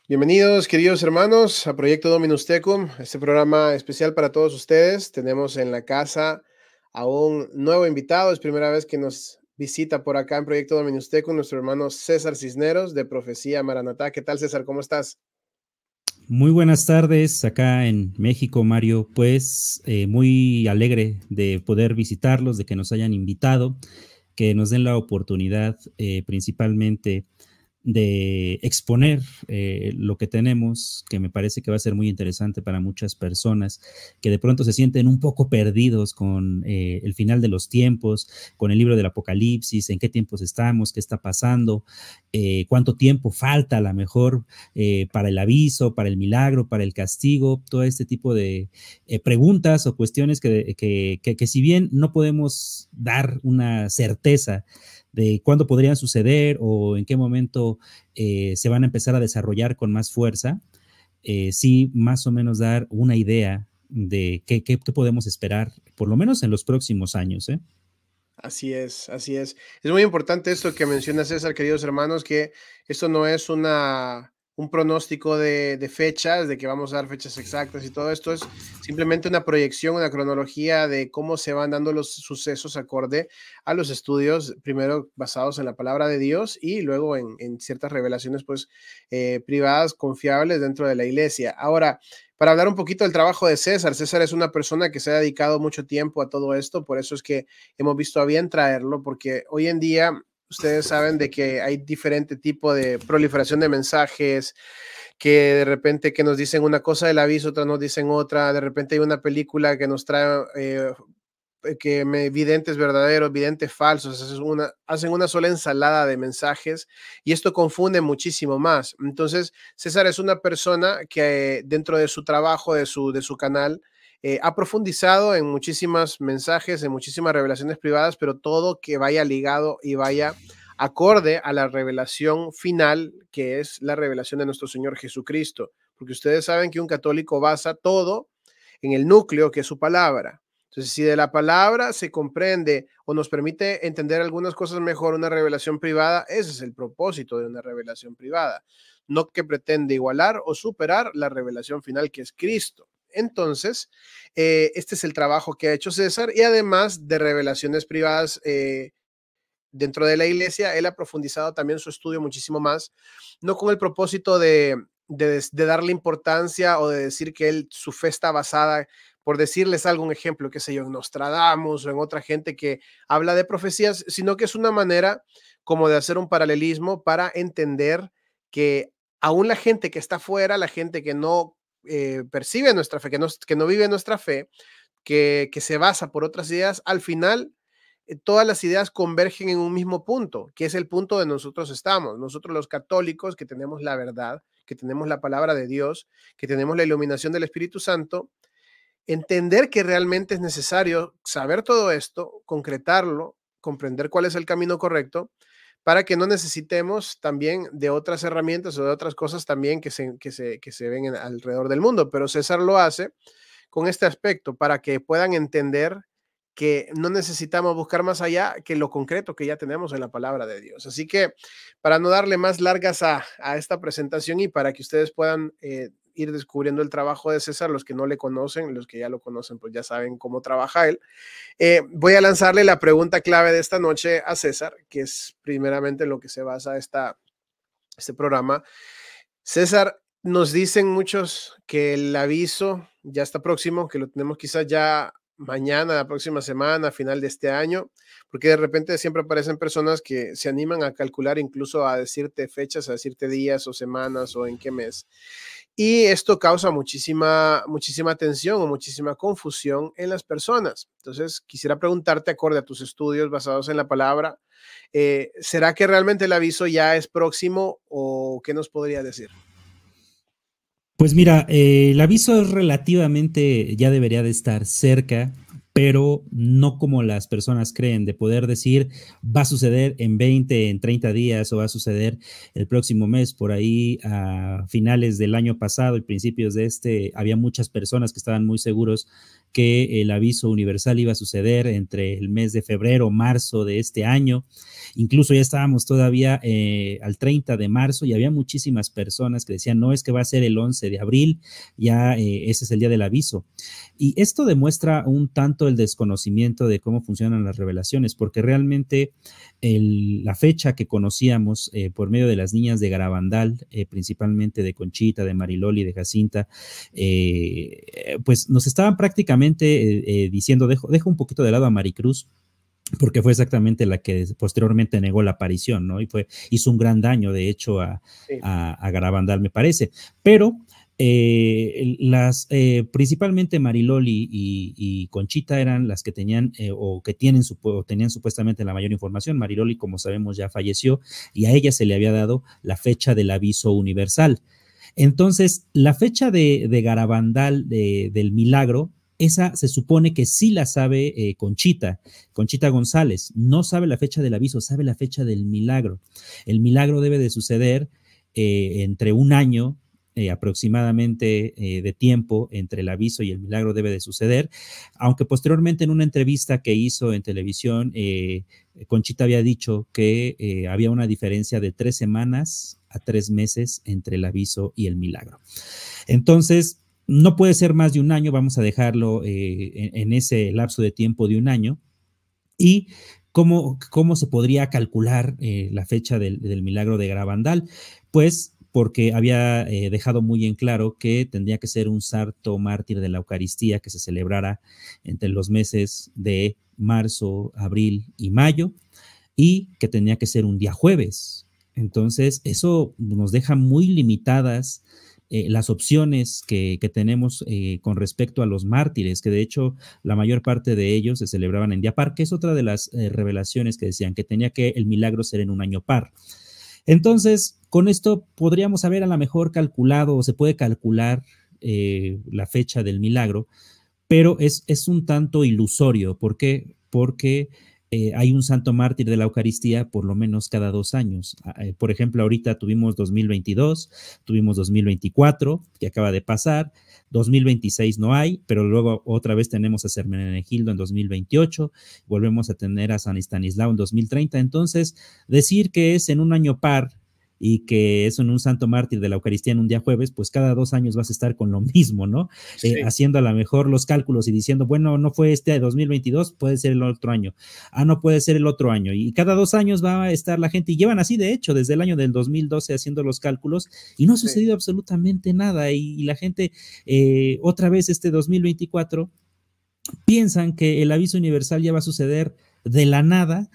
Bienvenidos, queridos hermanos, a Proyecto Dominus Tecum, este programa especial para todos ustedes. Tenemos en la casa a un nuevo invitado, es primera vez que nos visita por acá en Proyecto Dominus Tecum, nuestro hermano César Cisneros de Profecía Maranatá. ¿Qué tal, César? ¿Cómo estás? Muy buenas tardes acá en México, Mario. Pues muy alegre de poder visitarlos, de que nos hayan invitado, que nos den la oportunidad principalmente de exponer lo que tenemos, que me parece que va a ser muy interesante para muchas personas que de pronto se sienten un poco perdidos con el final de los tiempos, con el libro del Apocalipsis, en qué tiempos estamos, qué está pasando, cuánto tiempo falta a lo mejor para el aviso, para el milagro, para el castigo, todo este tipo de preguntas o cuestiones que si bien no podemos dar una certeza de cuándo podrían suceder o en qué momento se van a empezar a desarrollar con más fuerza, sí más o menos dar una idea de qué podemos esperar, por lo menos en los próximos años. Así es, así es. Es muy importante esto que menciona César, queridos hermanos, que esto no es un pronóstico de fechas, de que vamos a dar fechas exactas y todo esto es simplemente una proyección, una cronología de cómo se van dando los sucesos acorde a los estudios, primero basados en la palabra de Dios y luego en ciertas revelaciones pues privadas, confiables dentro de la iglesia. Ahora, para hablar un poquito del trabajo de César, César es una persona que se ha dedicado mucho tiempo a todo esto, por eso es que hemos visto a bien traerlo, porque hoy en día ustedes saben de que hay diferente tipo de proliferación de mensajes, que de repente que nos dicen una cosa del aviso, otra nos dicen otra, de repente hay una película que nos trae videntes verdaderos, videntes falsos, hacen una sola ensalada de mensajes y esto confunde muchísimo más. Entonces, César es una persona que dentro de su trabajo, de su canal, ha profundizado en muchísimos mensajes, en muchísimas revelaciones privadas, pero todo que vaya ligado y vaya acorde a la revelación final, que es la revelación de nuestro Señor Jesucristo. Porque ustedes saben que un católico basa todo en el núcleo, que es su palabra. Entonces, si de la palabra se comprende o nos permite entender algunas cosas mejor una revelación privada, ese es el propósito de una revelación privada, no que pretende igualar o superar la revelación final que es Cristo. Entonces, este es el trabajo que ha hecho César y además de revelaciones privadas dentro de la iglesia, él ha profundizado también su estudio muchísimo más, no con el propósito de darle importancia o de decir que su fe está basada, por decirles algún ejemplo, qué sé yo, en Nostradamus o en otra gente que habla de profecías, sino que es una manera como de hacer un paralelismo para entender que aún la gente que está fuera, la gente que no percibe nuestra fe, que no vive nuestra fe, que se basa por otras ideas, al final todas las ideas convergen en un mismo punto, que es el punto de nosotros estamos. Nosotros los católicos que tenemos la verdad, que tenemos la palabra de Dios, que tenemos la iluminación del Espíritu Santo, entender que realmente es necesario saber todo esto, concretarlo, comprender cuál es el camino correcto, para que no necesitemos también de otras herramientas o de otras cosas también que se ven alrededor del mundo. Pero César lo hace con este aspecto para que puedan entender que no necesitamos buscar más allá que lo concreto que ya tenemos en la palabra de Dios. Así que para no darle más largas a esta presentación y para que ustedes puedan ir descubriendo el trabajo de César, los que no le conocen, los que ya lo conocen, pues ya saben cómo trabaja él. Voy a lanzarle la pregunta clave de esta noche a César, que es primeramente en lo que se basa este programa. César, nos dicen muchos que el aviso ya está próximo, que lo tenemos quizás ya mañana, la próxima semana, a final de este año, porque de repente siempre aparecen personas que se animan a calcular, incluso a decirte fechas, a decirte días o semanas o en qué mes. Y esto causa muchísima tensión o muchísima confusión en las personas. Entonces, quisiera preguntarte, acorde a tus estudios basados en la palabra, ¿será que realmente el aviso ya es próximo o qué nos podría decir? Pues mira, el aviso es relativamente, ya debería de estar cerca, pero no como las personas creen, de poder decir va a suceder en 20, en 30 días o va a suceder el próximo mes. Por ahí a finales del año pasado y principios de este, había muchas personas que estaban muy seguros que el aviso universal iba a suceder entre el mes de febrero, marzo de este año. Incluso ya estábamos todavía al 30 de marzo y había muchísimas personas que decían, no, es que va a ser el 11 de abril, ya ese es el día del aviso. Y esto demuestra un tanto el desconocimiento de cómo funcionan las revelaciones, porque realmente la fecha que conocíamos por medio de las niñas de Garabandal, principalmente de Conchita, de Mariloli, de Jacinta, pues nos estaban prácticamente diciendo, dejo un poquito de lado a Maricruz, porque fue exactamente la que posteriormente negó la aparición, ¿no? Y hizo un gran daño, de hecho, a Garabandal, me parece. Pero principalmente Mariloli y Conchita eran las que tenían o tenían supuestamente la mayor información. Mariloli, como sabemos, ya falleció y a ella se le había dado la fecha del aviso universal. Entonces, la fecha de Garabandal del milagro, esa se supone que sí la sabe Conchita González. No sabe la fecha del aviso, sabe la fecha del milagro. El milagro debe de suceder entre un año aproximadamente de tiempo entre el aviso y el milagro debe de suceder, aunque posteriormente en una entrevista que hizo en televisión, Conchita había dicho que había una diferencia de 3 semanas a 3 meses entre el aviso y el milagro. Entonces, no puede ser más de un año, vamos a dejarlo en ese lapso de tiempo de un año. ¿Y cómo se podría calcular la fecha del milagro de Garabandal? Pues porque había dejado muy en claro que tendría que ser un santo mártir de la Eucaristía que se celebrara entre los meses de marzo, abril y mayo, y que tenía que ser un día jueves. Entonces, eso nos deja muy limitadas las opciones que tenemos con respecto a los mártires, que de hecho la mayor parte de ellos se celebraban en día par, que es otra de las revelaciones que decían que tenía que el milagro ser en un año par. Entonces, con esto podríamos haber a lo mejor calculado o se puede calcular la fecha del milagro, pero es un tanto ilusorio. ¿Por qué? Porque hay un santo mártir de la Eucaristía por lo menos cada 2 años. Por ejemplo, ahorita tuvimos 2022, tuvimos 2024, que acaba de pasar, 2026 no hay, pero luego otra vez tenemos a San Hermenegildo en 2028, volvemos a tener a San Estanislao en 2030. Entonces, decir que es en un año par y que es en un santo mártir de la Eucaristía en un día jueves, pues cada 2 años vas a estar con lo mismo, ¿no? Sí. Haciendo a lo mejor los cálculos y diciendo, bueno, no fue este de 2022, puede ser el otro año. No puede ser el otro año. Y cada 2 años va a estar la gente, y llevan así, de hecho, desde el año del 2012 haciendo los cálculos, y no ha sucedido absolutamente nada. Y la gente, otra vez este 2024, piensan que el aviso universal ya va a suceder de la nada,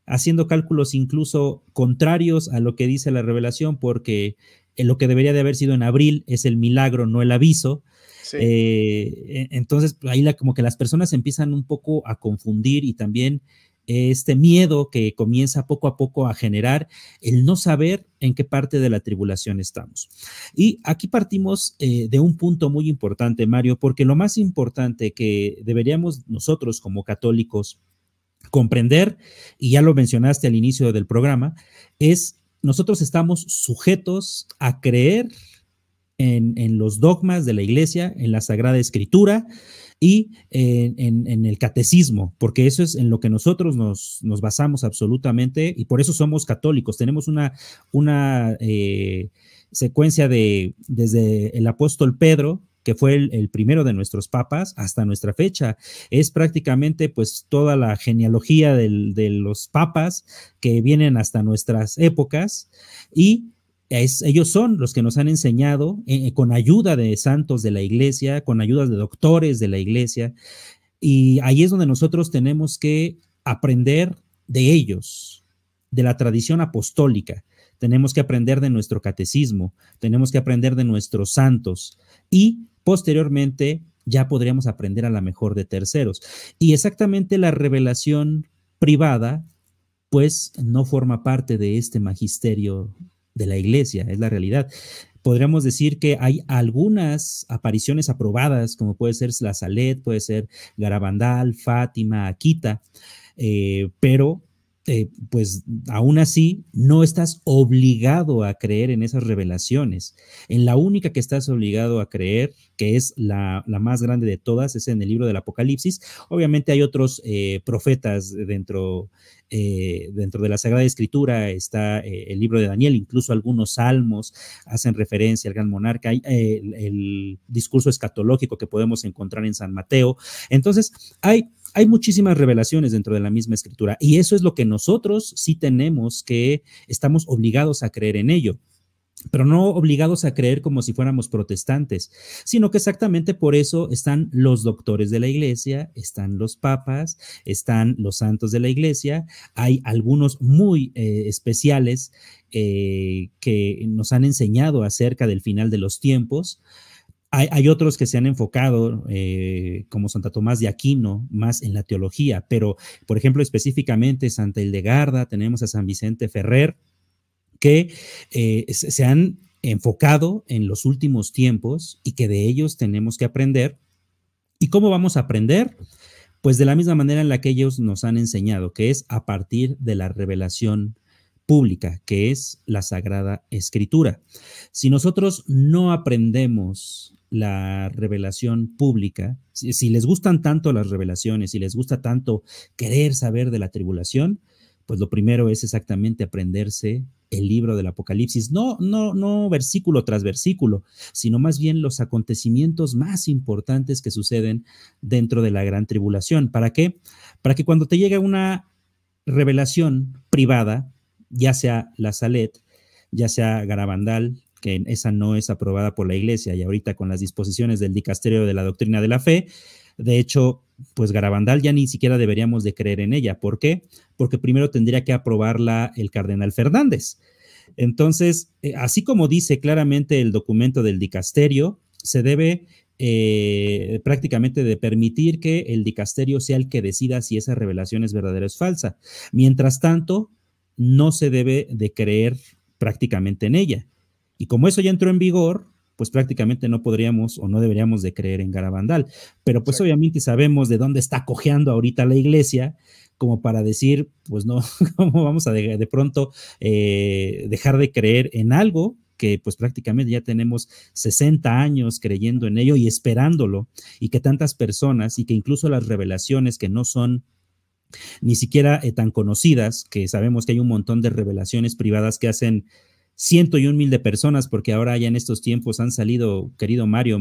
haciendo cálculos incluso contrarios a lo que dice la revelación, porque lo que debería de haber sido en abril es el milagro, no el aviso. Sí. Entonces, ahí como que las personas empiezan un poco a confundir, y también este miedo que comienza poco a poco a generar el no saber en qué parte de la tribulación estamos. Y aquí partimos de un punto muy importante, Mario, porque lo más importante que deberíamos nosotros como católicos comprender, y ya lo mencionaste al inicio del programa, es nosotros estamos sujetos a creer en los dogmas de la Iglesia, en la Sagrada Escritura y en el catecismo, porque eso es en lo que nosotros nos basamos absolutamente, y por eso somos católicos. Tenemos una secuencia desde el apóstol Pedro, que fue el primero de nuestros papas, hasta nuestra fecha. Es prácticamente pues toda la genealogía de los papas que vienen hasta nuestras épocas, y ellos son los que nos han enseñado con ayuda de santos de la Iglesia, con ayuda de doctores de la Iglesia, y ahí es donde nosotros tenemos que aprender de ellos, de la tradición apostólica. Tenemos que aprender de nuestro catecismo, tenemos que aprender de nuestros santos, y posteriormente ya podríamos aprender a la mejor de terceros. Y exactamente la revelación privada, pues no forma parte de este magisterio de la Iglesia, es la realidad. podríamos decir que hay algunas apariciones aprobadas, como puede ser la Salet, puede ser Garabandal, Fátima, Akita, pero pues aún así no estás obligado a creer en esas revelaciones. En la única que estás obligado a creer, que es la más grande de todas, es en el libro del Apocalipsis. Obviamente hay otros profetas dentro de la Sagrada Escritura, está el libro de Daniel, incluso algunos salmos hacen referencia al gran monarca, hay el discurso escatológico que podemos encontrar en San Mateo. Entonces, hay muchísimas revelaciones dentro de la misma escritura y eso es lo que nosotros sí tenemos, que estamos obligados a creer en ello, pero no obligados a creer como si fuéramos protestantes, sino que exactamente por eso están los doctores de la iglesia, están los papas, están los santos de la iglesia, hay algunos muy especiales que nos han enseñado acerca del final de los tiempos. Hay otros que se han enfocado, como Santa Tomás de Aquino, más en la teología, pero, por ejemplo, específicamente Santa Hildegarda, tenemos a San Vicente Ferrer, que se han enfocado en los últimos tiempos y que de ellos tenemos que aprender. ¿Y cómo vamos a aprender? Pues de la misma manera en la que ellos nos han enseñado, que es a partir de la revelación pública, que es la Sagrada Escritura. Si nosotros no aprendemos la revelación pública, si les gustan tanto las revelaciones, si les gusta tanto querer saber de la tribulación, pues lo primero es exactamente aprenderse el libro del Apocalipsis, no versículo tras versículo, sino más bien los acontecimientos más importantes que suceden dentro de la gran tribulación. ¿Para qué? Para que cuando te llegue una revelación privada, ya sea la Salet, ya sea Garabandal, que esa no es aprobada por la Iglesia, y ahorita con las disposiciones del Dicasterio de la Doctrina de la Fe, de hecho, pues Garabandal ya ni siquiera deberíamos de creer en ella. ¿Por qué? Porque primero tendría que aprobarla el cardenal Fernández. Entonces, así como dice claramente el documento del Dicasterio, se debe prácticamente de permitir que el Dicasterio sea el que decida si esa revelación es verdadera o es falsa. Mientras tanto, no se debe de creer prácticamente en ella. Y como eso ya entró en vigor, pues prácticamente no podríamos o no deberíamos de creer en Garabandal. Pero pues obviamente sabemos de dónde está cojeando ahorita la iglesia, como para decir, pues no, ¿cómo vamos a de pronto dejar de creer en algo que pues prácticamente ya tenemos 60 años creyendo en ello y esperándolo, y que tantas personas, y que incluso las revelaciones que no son ni siquiera tan conocidas, que sabemos que hay un montón de revelaciones privadas que hacen 101,000 de personas, porque ahora ya en estos tiempos han salido, querido Mario,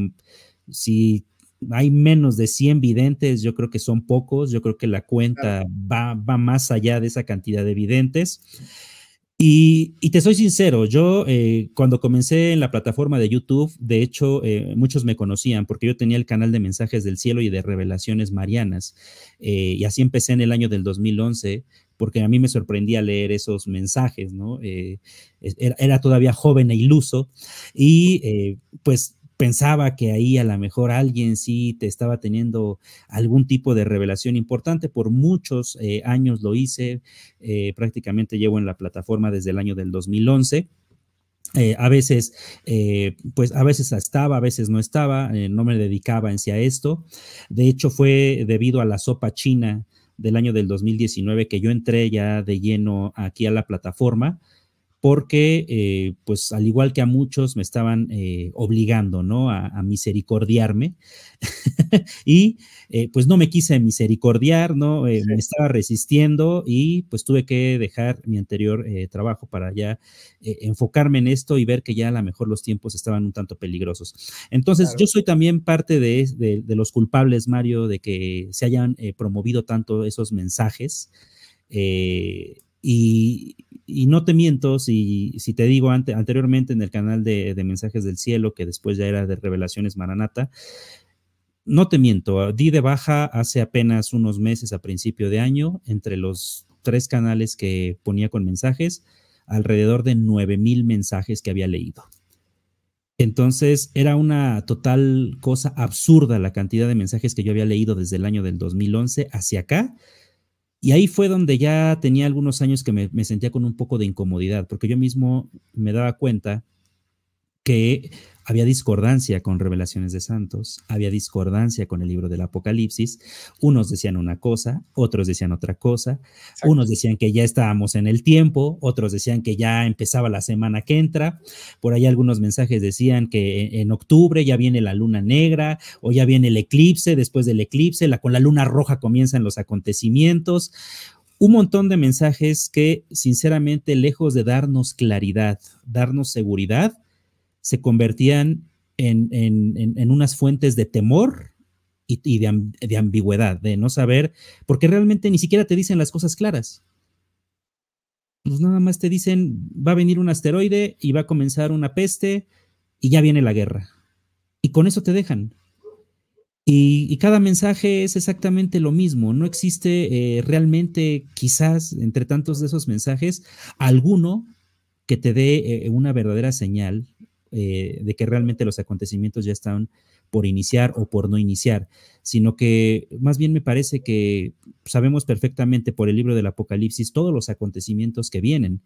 si hay menos de 100 videntes, yo creo que son pocos, yo creo que la cuenta va más allá de esa cantidad de videntes. Y te soy sincero, yo cuando comencé en la plataforma de YouTube, de hecho, muchos me conocían porque yo tenía el canal de Mensajes del Cielo y de Revelaciones Marianas, y así empecé en el año del 2011, porque a mí me sorprendía leer esos mensajes, ¿no? Era todavía joven e iluso, y pues pensaba que ahí a lo mejor alguien sí te estaba teniendo algún tipo de revelación importante. Por muchos años lo hice, prácticamente llevo en la plataforma desde el año del 2011. A veces, pues a veces estaba, a veces no estaba, no me dedicaba en sí a esto. De hecho, fue debido a la sopa china del año del 2019 que yo entré ya de lleno aquí a la plataforma, porque pues al igual que a muchos me estaban obligando, ¿no? A misericordiarme y pues no me quise misericordiar, ¿no? Sí. Me estaba resistiendo y pues tuve que dejar mi anterior trabajo para ya enfocarme en esto y ver que ya a lo mejor los tiempos estaban un tanto peligrosos. Entonces, claro, yo soy también parte de los culpables, Mario, de que se hayan promovido tanto esos mensajes. Y no te miento si te digo anteriormente en el canal de Mensajes del Cielo, que después ya era de Revelaciones Maranata, no te miento, di de baja hace apenas unos meses, a principio de año, entre los 3 canales que ponía con mensajes, alrededor de 9,000 mensajes que había leído. Entonces era una total cosa absurda la cantidad de mensajes que yo había leído desde el año del 2011 hacia acá. Y ahí fue donde ya tenía algunos años que me sentía con un poco de incomodidad, porque yo mismo me daba cuenta que había discordancia con Revelaciones de Santos, había discordancia con el libro del Apocalipsis. Unos decían una cosa, otros decían otra cosa. Exacto. Unos decían que ya estábamos en el tiempo, otros decían que ya empezaba la semana que entra. Por ahí algunos mensajes decían que en octubre ya viene la luna negra o ya viene el eclipse, después del eclipse, con la luna roja comienzan los acontecimientos. Un montón de mensajes que, sinceramente, lejos de darnos claridad, darnos seguridad, se convertían en unas fuentes de temor y de ambigüedad, de no saber, porque realmente ni siquiera te dicen las cosas claras. Pues nada más te dicen, va a venir un asteroide y va a comenzar una peste y ya viene la guerra. Y con eso te dejan. Y cada mensaje es exactamente lo mismo. No existe realmente, quizás, entre tantos de esos mensajes, alguno que te dé una verdadera señal de que realmente los acontecimientos ya están por iniciar o por no iniciar, sino que más bien me parece que sabemos perfectamente por el libro del Apocalipsis todos los acontecimientos que vienen,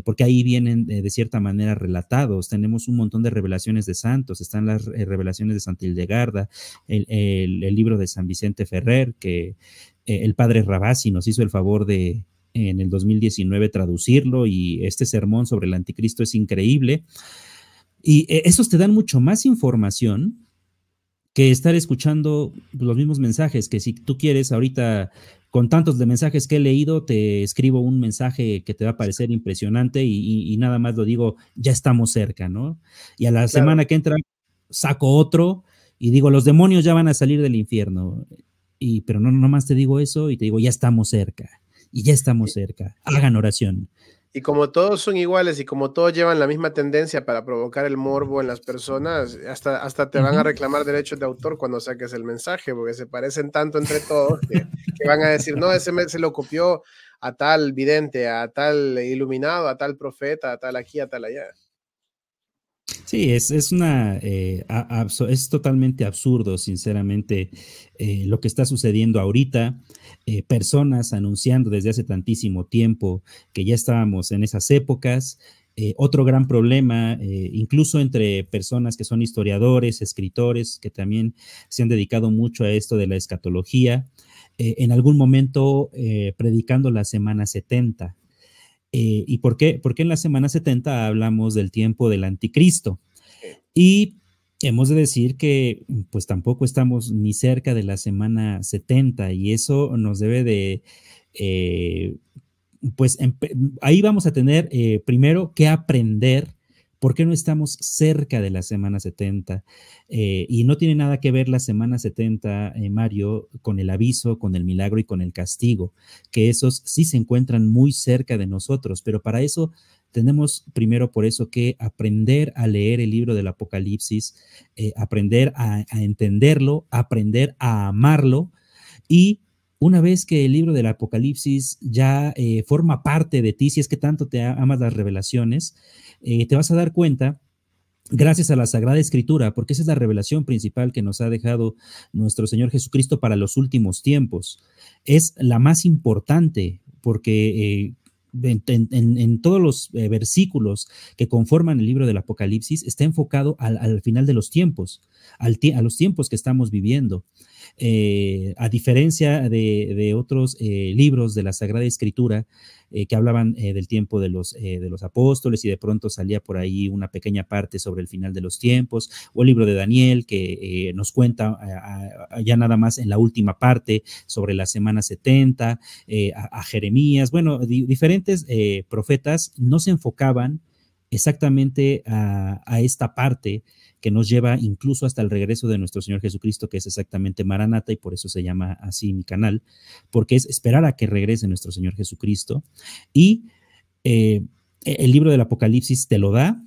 porque ahí vienen de cierta manera relatados. Tenemos un montón de revelaciones de santos, están las revelaciones de Santa Hildegarda, el libro de San Vicente Ferrer, que el padre Rabasi nos hizo el favor de en el 2019 traducirlo, y este sermón sobre el anticristo es increíble. Y esos te dan mucho más información que estar escuchando los mismos mensajes, que si tú quieres ahorita, con tantos de mensajes que he leído, te escribo un mensaje que te va a parecer impresionante y nada más lo digo, ya estamos cerca, ¿no? Y a la semana que entra saco otro y digo, los demonios ya van a salir del infierno. Pero no nomás te digo eso y te digo, ya estamos cerca. Y ya estamos cerca. Hagan oración. Y como todos son iguales y como todos llevan la misma tendencia para provocar el morbo en las personas, hasta te van a reclamar derechos de autor cuando saques el mensaje, porque se parecen tanto entre todos que van a decir, no, ese se lo copió a tal vidente, a tal iluminado, a tal profeta, a tal aquí, a tal allá. Sí, es totalmente absurdo, sinceramente, lo que está sucediendo ahorita. Personas anunciando desde hace tantísimo tiempo que ya estábamos en esas épocas. Otro gran problema, incluso entre personas que son historiadores, escritores, que también se han dedicado mucho a esto de la escatología, en algún momento predicando la semana 70. ¿Y por qué? Porque en la semana 70 hablamos del tiempo del anticristo. Y hemos de decir que pues tampoco estamos ni cerca de la semana 70, y eso nos debe de, pues ahí vamos a tener primero que aprender por qué no estamos cerca de la semana 70. Y no tiene nada que ver la semana 70, Mario, con el aviso, con el milagro y con el castigo, que esos sí se encuentran muy cerca de nosotros, pero para eso tenemos primero por eso que aprender a leer el libro del Apocalipsis, aprender a entenderlo, aprender a amarlo. Y una vez que el libro del Apocalipsis ya forma parte de ti, si es que tanto te amas las revelaciones, te vas a dar cuenta, gracias a la Sagrada Escritura, porque esa es la revelación principal que nos ha dejado nuestro Señor Jesucristo para los últimos tiempos. Es la más importante, porque en todos los versículos que conforman el libro del Apocalipsis está enfocado al final de los tiempos, a los tiempos que estamos viviendo. A diferencia de otros libros de la Sagrada Escritura que hablaban del tiempo de los apóstoles, y de pronto salía por ahí una pequeña parte sobre el final de los tiempos, o el libro de Daniel que nos cuenta ya nada más en la última parte sobre la semana 70, a Jeremías, bueno, diferentes profetas no se enfocaban exactamente a esta parte que nos lleva incluso hasta el regreso de nuestro Señor Jesucristo, que es exactamente Maranata, y por eso se llama así mi canal, porque es esperar a que regrese nuestro Señor Jesucristo. Y el libro del Apocalipsis te lo da,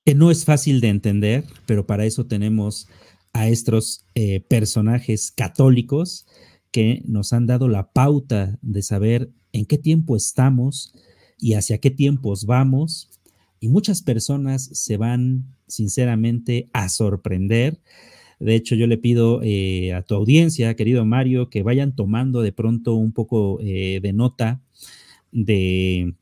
que no es fácil de entender, pero para eso tenemos a estos personajes católicos que nos han dado la pauta de saber en qué tiempo estamos y hacia qué tiempos vamos. Y muchas personas se van sinceramente a sorprender. De hecho, yo le pido a tu audiencia, querido Mario, que vayan tomando de pronto un poco de nota de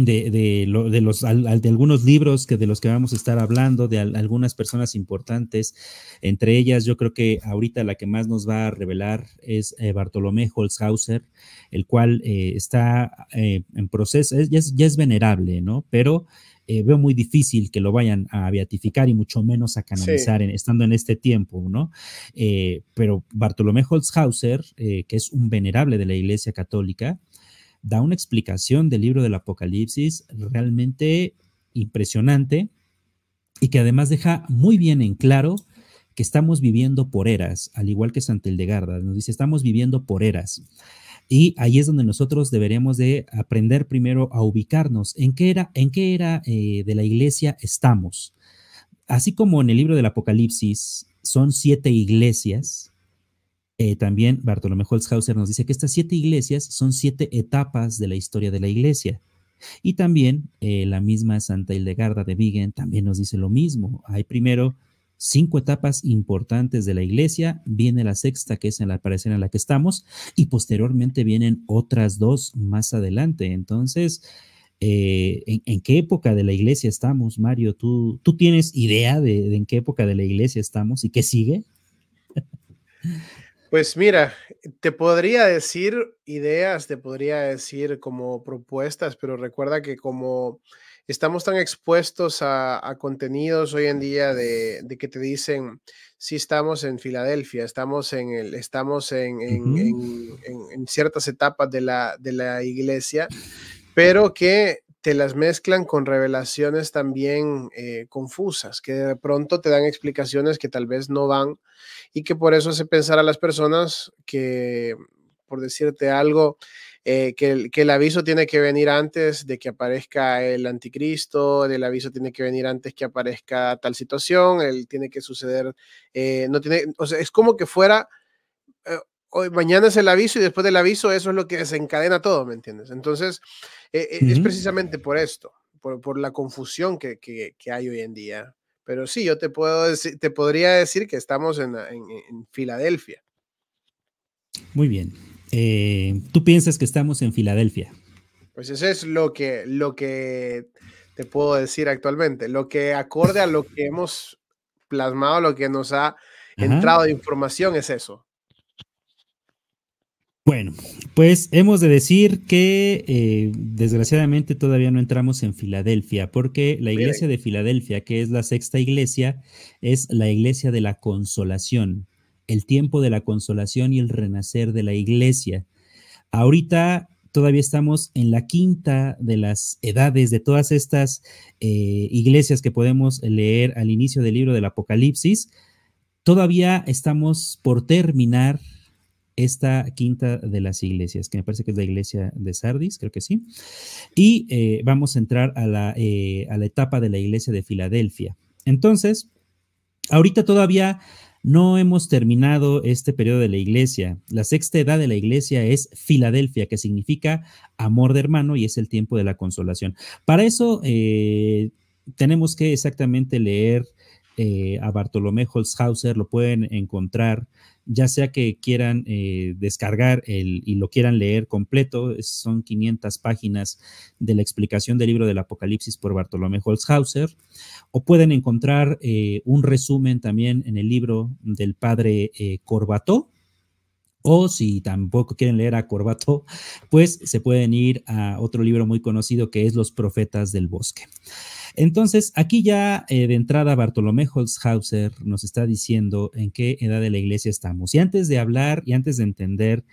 de algunos libros de los que vamos a estar hablando, de algunas personas importantes. Entre ellas, yo creo que ahorita la que más nos va a revelar es Bartolomé Holzhauser, el cual está en proceso, ya es venerable, ¿no? Pero veo muy difícil que lo vayan a beatificar y mucho menos a Sí, canonizar estando en este tiempo, ¿no? Pero Bartolomé Holzhauser, que es un venerable de la Iglesia Católica, da una explicación del libro del Apocalipsis realmente impresionante y que además deja muy bien en claro que estamos viviendo por eras, al igual que Santa Hildegarda, nos dice, estamos viviendo por eras. Y ahí es donde nosotros deberíamos de aprender primero a ubicarnos en qué era de la iglesia estamos. Así como en el libro del Apocalipsis son 7 iglesias, también Bartolomé Holzhauser nos dice que estas 7 iglesias son 7 etapas de la historia de la iglesia. Y también la misma Santa Hildegarda de Bingen también nos dice lo mismo. Hay primero 5 etapas importantes de la iglesia, viene la sexta, que es en la parecer en la que estamos, y posteriormente vienen otras 2 más adelante. Entonces, ¿en qué época de la iglesia estamos, Mario? ¿Tú tienes idea de en qué época de la iglesia estamos y qué sigue? pues mira, te podría decir ideas, te podría decir como propuestas, pero recuerda que como estamos tan expuestos a contenidos hoy en día de que te dicen, si estamos en Filadelfia, estamos Uh -huh. en ciertas etapas de la iglesia, pero que te las mezclan con revelaciones también confusas, que de pronto te dan explicaciones que tal vez no van y que por eso hace pensar a las personas que, por decirte algo, que el aviso tiene que venir antes de que aparezca el anticristo, el aviso tiene que venir antes que aparezca tal situación, él tiene que suceder, no tiene, o sea, es como que fuera hoy, mañana es el aviso y después del aviso eso es lo que desencadena todo, ¿me entiendes? Entonces, Uh es -huh. precisamente por esto, por la confusión que hay hoy en día. Pero sí, yo te puedo decir, te podría decir que estamos en Filadelfia. Muy bien. ¿Tú piensas que estamos en Filadelfia? Pues eso es lo que te puedo decir actualmente, lo que acorde a lo que hemos plasmado, lo que nos ha Ajá. entrado de información es eso. Bueno, pues hemos de decir que desgraciadamente todavía no entramos en Filadelfia, porque la iglesia Miren, de Filadelfia, que es la sexta iglesia, es la iglesia de la consolación, el tiempo de la consolación y el renacer de la iglesia. Ahorita todavía estamos en la quinta de las edades de todas estas iglesias que podemos leer al inicio del libro del Apocalipsis. Todavía estamos por terminar esta quinta de las iglesias, que me parece que es la iglesia de Sardis, creo que sí, y vamos a entrar a la etapa de la iglesia de Filadelfia. Entonces, ahorita todavía no hemos terminado este periodo de la iglesia. La sexta edad de la iglesia es Filadelfia, que significa amor de hermano y es el tiempo de la consolación. Para eso tenemos que exactamente leer a Bartolomé Holzhauser, lo pueden encontrar, ya sea que quieran descargar y lo quieran leer completo, son 500 páginas de la explicación del libro del Apocalipsis por Bartolomé Holzhauser, o pueden encontrar un resumen también en el libro del padre Corbató, o si tampoco quieren leer a Corbató, pues se pueden ir a otro libro muy conocido que es Los Profetas del Bosque. Entonces, aquí ya de entrada Bartolomé Holzhauser nos está diciendo en qué edad de la iglesia estamos. Y antes de hablar y antes de entender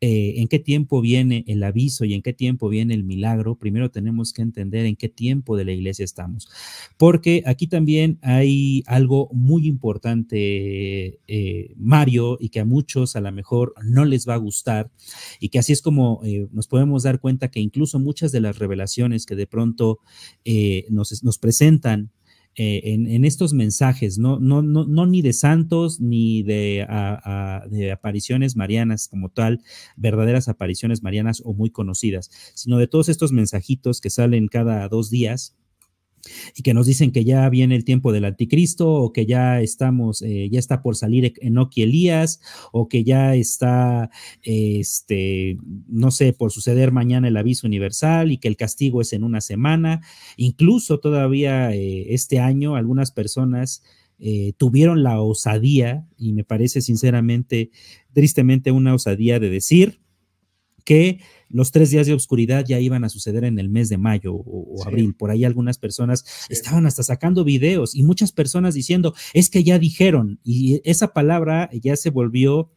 en qué tiempo viene el aviso y en qué tiempo viene el milagro, primero tenemos que entender en qué tiempo de la iglesia estamos. Porque aquí también hay algo muy importante, Mario, y que a muchos a lo mejor no les va a gustar, y que así es como nos podemos dar cuenta que incluso muchas de las revelaciones que de pronto nos presentan en estos mensajes, no ni de santos ni de apariciones marianas como tal, verdaderas apariciones marianas o muy conocidas, sino de todos estos mensajitos que salen cada 2 días y que nos dicen que ya viene el tiempo del anticristo, o que ya estamos, ya está por salir Enoc y Elías, o que ya está, no sé, por suceder mañana el aviso universal y que el castigo es en una semana. Incluso todavía este año algunas personas tuvieron la osadía, y me parece sinceramente, tristemente una osadía de decir que los 3 días de oscuridad ya iban a suceder en el mes de mayo o Sí, abril. Por ahí algunas personas sí, estaban hasta sacando videos y muchas personas diciendo, es que ya dijeron, y esa palabra ya se volvió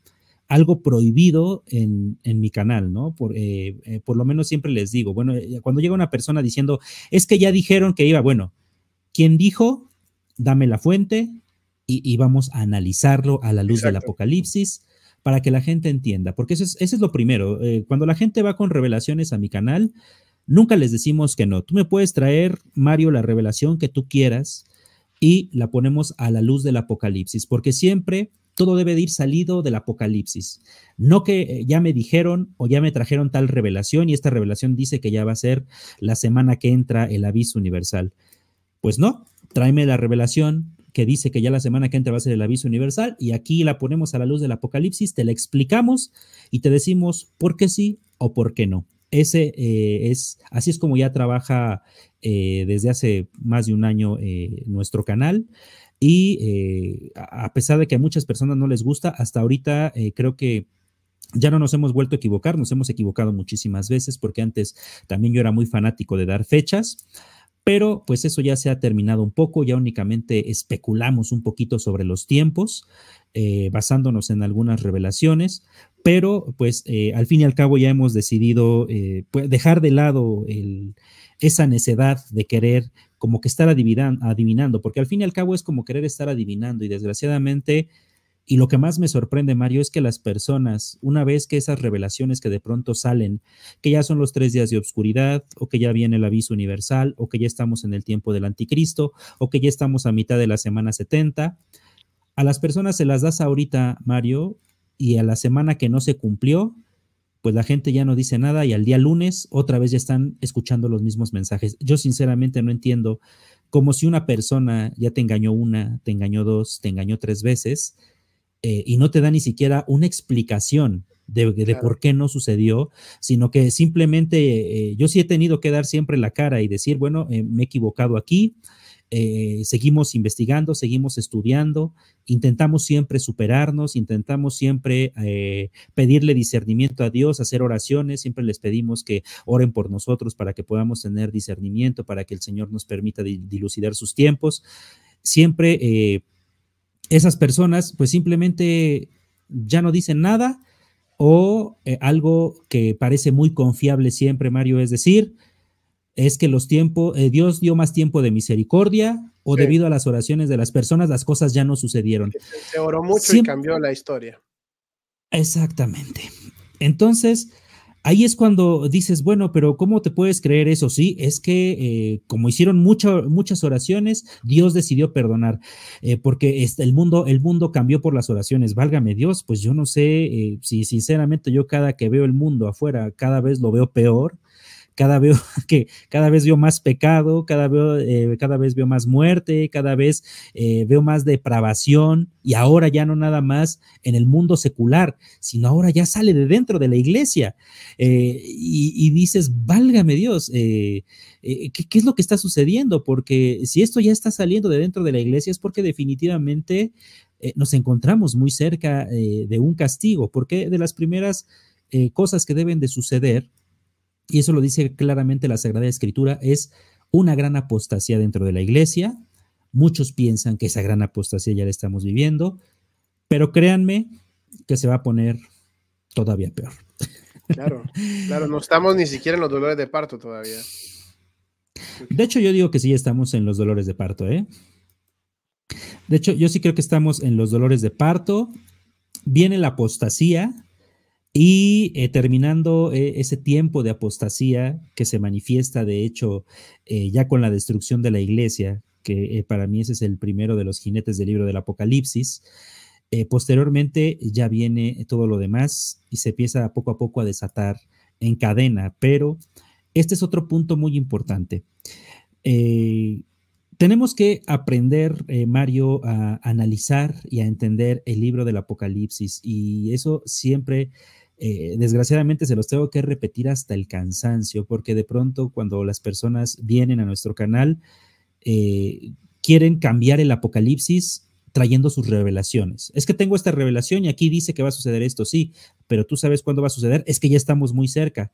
algo prohibido en mi canal, ¿no? Por lo menos siempre les digo, bueno, cuando llega una persona diciendo, es que ya dijeron que iba, bueno, ¿quién dijo? Dame la fuente y vamos a analizarlo a la luz del exacto. Apocalipsis para que la gente entienda, porque eso es lo primero. Cuando la gente va con revelaciones a mi canal, nunca les decimos que no. Tú me puedes traer, Mario, la revelación que tú quieras y la ponemos a la luz del Apocalipsis, porque siempre todo debe de ir salido del Apocalipsis. No que ya me dijeron o ya me trajeron tal revelación y esta revelación dice que ya va a ser la semana que entra el aviso universal. Pues no, tráeme la revelación que dice que ya la semana que entra va a ser el aviso universal y aquí la ponemos a la luz del Apocalipsis, te la explicamos y te decimos por qué sí o por qué no. Así es como ya trabaja desde hace más de un año nuestro canal y a pesar de que a muchas personas no les gusta, hasta ahorita creo que ya no nos hemos vuelto a equivocar, nos hemos equivocado muchísimas veces porque antes también yo era muy fanático de dar fechas, pero pues eso ya se ha terminado un poco, ya únicamente especulamos un poquito sobre los tiempos, basándonos en algunas revelaciones, pero pues al fin y al cabo ya hemos decidido pues, dejar de lado esa necedad de querer como que estar adivinando, porque al fin y al cabo es como querer estar adivinando y desgraciadamente y lo que más me sorprende, Mario, es que las personas, una vez que esas revelaciones que de pronto salen, que ya son los 3 días de oscuridad, o que ya viene el aviso universal, o que ya estamos en el tiempo del anticristo, o que ya estamos a mitad de la semana 70, a las personas se las das ahorita, Mario, y a la semana que no se cumplió, pues la gente ya no dice nada y al día lunes otra vez ya están escuchando los mismos mensajes. Yo sinceramente no entiendo cómo si una persona ya te engañó una, te engañó dos, te engañó 3 veces, y no te da ni siquiera una explicación de Claro. por qué no sucedió, sino que simplemente yo sí he tenido que dar siempre la cara y decir, bueno, me he equivocado aquí, seguimos investigando, seguimos estudiando, intentamos siempre superarnos, intentamos siempre pedirle discernimiento a Dios, hacer oraciones, siempre les pedimos que oren por nosotros para que podamos tener discernimiento, para que el Señor nos permita dilucidar sus tiempos. Siempre esas personas pues simplemente ya no dicen nada o algo que parece muy confiable siempre, Mario, es decir, es que los tiempos, Dios dio más tiempo de misericordia o Sí, debido a las oraciones de las personas las cosas ya no sucedieron. que se oró mucho y Siempre, cambió la historia. exactamente. Entonces, ahí es cuando dices, bueno, pero ¿cómo te puedes creer eso? Sí, es que como hicieron muchas oraciones, Dios decidió perdonar, porque el mundo cambió por las oraciones. Válgame Dios, pues yo no sé si sinceramente yo cada que veo el mundo afuera, cada vez lo veo peor, veo que cada vez veo más pecado, cada vez veo más muerte, cada vez veo más depravación y ahora ya no nada más en el mundo secular, sino ahora ya sale de dentro de la iglesia y dices, válgame Dios, ¿qué es lo que está sucediendo? Porque si esto ya está saliendo de dentro de la iglesia es porque definitivamente nos encontramos muy cerca de un castigo, porque de las primeras cosas que deben de suceder, y eso lo dice claramente la Sagrada Escritura, es una gran apostasía dentro de la iglesia. Muchos piensan que esa gran apostasía ya la estamos viviendo, pero créanme que se va a poner todavía peor. Claro, claro, no estamos ni siquiera en los dolores de parto todavía. De hecho, yo digo que sí estamos en los dolores de parto, ¿eh? De hecho, yo sí creo que estamos en los dolores de parto. Viene la apostasía, y terminando ese tiempo de apostasía que se manifiesta, de hecho, ya con la destrucción de la iglesia, que para mí ese es el primero de los jinetes del libro del Apocalipsis, posteriormente ya viene todo lo demás y se empieza poco a poco a desatar en cadena, pero este es otro punto muy importante. tenemos que aprender, Mario, a analizar y a entender el libro del Apocalipsis, y eso siempre, desgraciadamente, se los tengo que repetir hasta el cansancio, porque de pronto cuando las personas vienen a nuestro canal, quieren cambiar el Apocalipsis trayendo sus revelaciones. Es que tengo esta revelación y aquí dice que va a suceder esto, sí, pero tú sabes cuándo va a suceder, es que ya estamos muy cerca.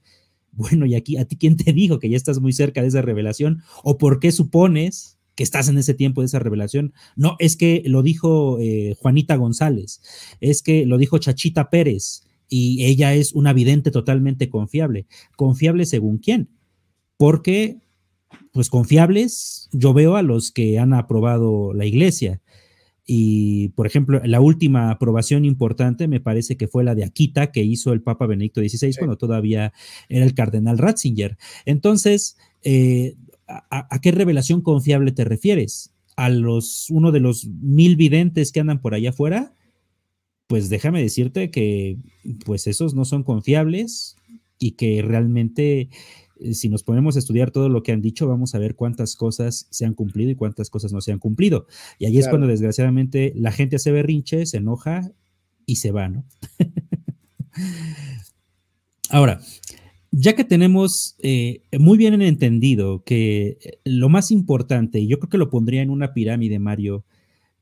Bueno, y aquí, ¿a ti quién te dijo que ya estás muy cerca de esa revelación? ¿O por qué supones que estás en ese tiempo de esa revelación? No, es que lo dijo Juanita González, es que lo dijo Chachita Pérez, y ella es una vidente totalmente confiable. ¿Confiable según quién? Porque, pues confiables, yo veo a los que han aprobado la iglesia. Y, por ejemplo, la última aprobación importante me parece que fue la de Akita que hizo el Papa Benedicto XVI, sí, cuando todavía era el cardenal Ratzinger. Entonces, ¿a qué revelación confiable te refieres? ¿A uno de los 1000 videntes que andan por allá afuera? Pues déjame decirte que pues esos no son confiables, y que realmente, si nos ponemos a estudiar todo lo que han dicho, vamos a ver cuántas cosas se han cumplido y cuántas cosas no se han cumplido. Y ahí es cuando desgraciadamente la gente hace berrinche, se enoja y se va, ¿no? Ahora, ya que tenemos muy bien entendido que lo más importante, y yo creo que lo pondría en una pirámide, Mario,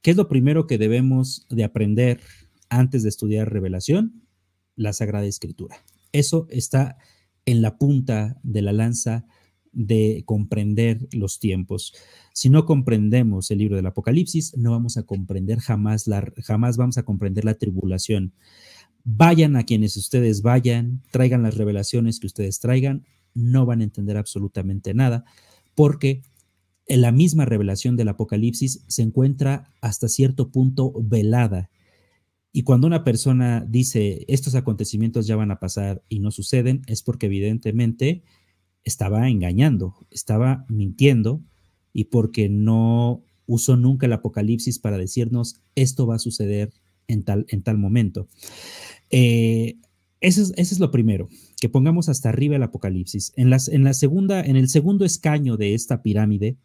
¿qué es lo primero que debemos de aprender antes de estudiar revelación? La Sagrada Escritura. Eso está en la punta de la lanza de comprender los tiempos. Si no comprendemos el libro del Apocalipsis, no vamos a comprender jamás vamos a comprender la tribulación. Vayan a quienes ustedes vayan, traigan las revelaciones que ustedes traigan, no van a entender absolutamente nada, porque en la misma revelación del Apocalipsis se encuentra hasta cierto punto velada. Y cuando una persona dice estos acontecimientos ya van a pasar y no suceden, es porque evidentemente estaba engañando, estaba mintiendo, y porque no usó nunca el Apocalipsis para decirnos esto va a suceder en tal momento. Eso es lo primero, que pongamos hasta arriba el Apocalipsis. En el segundo escaño de esta pirámide,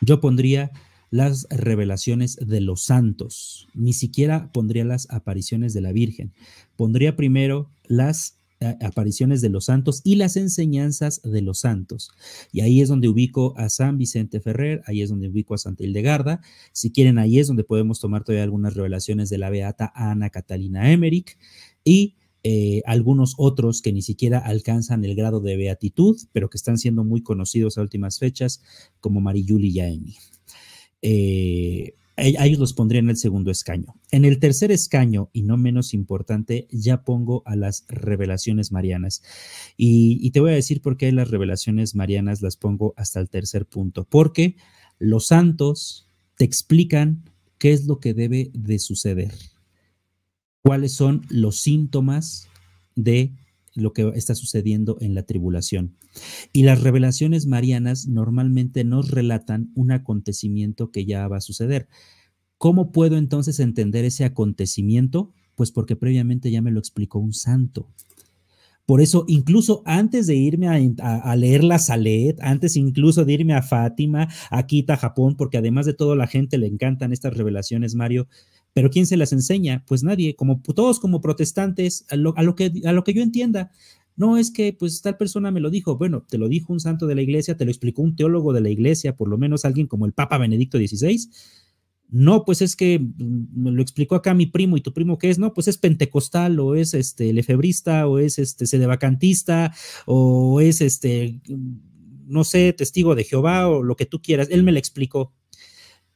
yo pondría las revelaciones de los santos, ni siquiera pondría las apariciones de la Virgen, pondría primero las apariciones de los santos y las enseñanzas de los santos. Y ahí es donde ubico a San Vicente Ferrer, ahí es donde ubico a Santa Hildegarda. Si quieren, ahí es donde podemos tomar todavía algunas revelaciones de la beata Ana Catalina Emmerich y algunos otros que ni siquiera alcanzan el grado de beatitud, pero que están siendo muy conocidos a últimas fechas, como Mariyuli Yaemi. Ellos los pondría en el segundo escaño. En el tercer escaño, y no menos importante, ya pongo a las revelaciones marianas. Y te voy a decir por qué las revelaciones marianas las pongo hasta el tercer punto. Porque los santos te explican qué es lo que debe de suceder, cuáles son los síntomas de lo que está sucediendo en la tribulación. Y las revelaciones marianas normalmente nos relatan un acontecimiento que ya va a suceder. ¿Cómo puedo entonces entender ese acontecimiento? Pues porque previamente ya me lo explicó un santo. Por eso, incluso antes de irme a leer la Salet, antes incluso de irme a Fátima, a Akita, Japón, porque además de todo la gente le encantan estas revelaciones, Mario, pero ¿quién se las enseña? Pues nadie, todos como protestantes, a lo que yo entienda. No, es que pues tal persona me lo dijo. Bueno, te lo dijo un santo de la iglesia, te lo explicó un teólogo de la iglesia, por lo menos alguien como el Papa Benedicto XVI. No, pues es que me lo explicó acá mi primo. ¿Y tu primo qué es? No, pues es pentecostal, o es lefebrista, o es sedevacantista, o es no sé, testigo de Jehová, o lo que tú quieras. Él me lo explicó.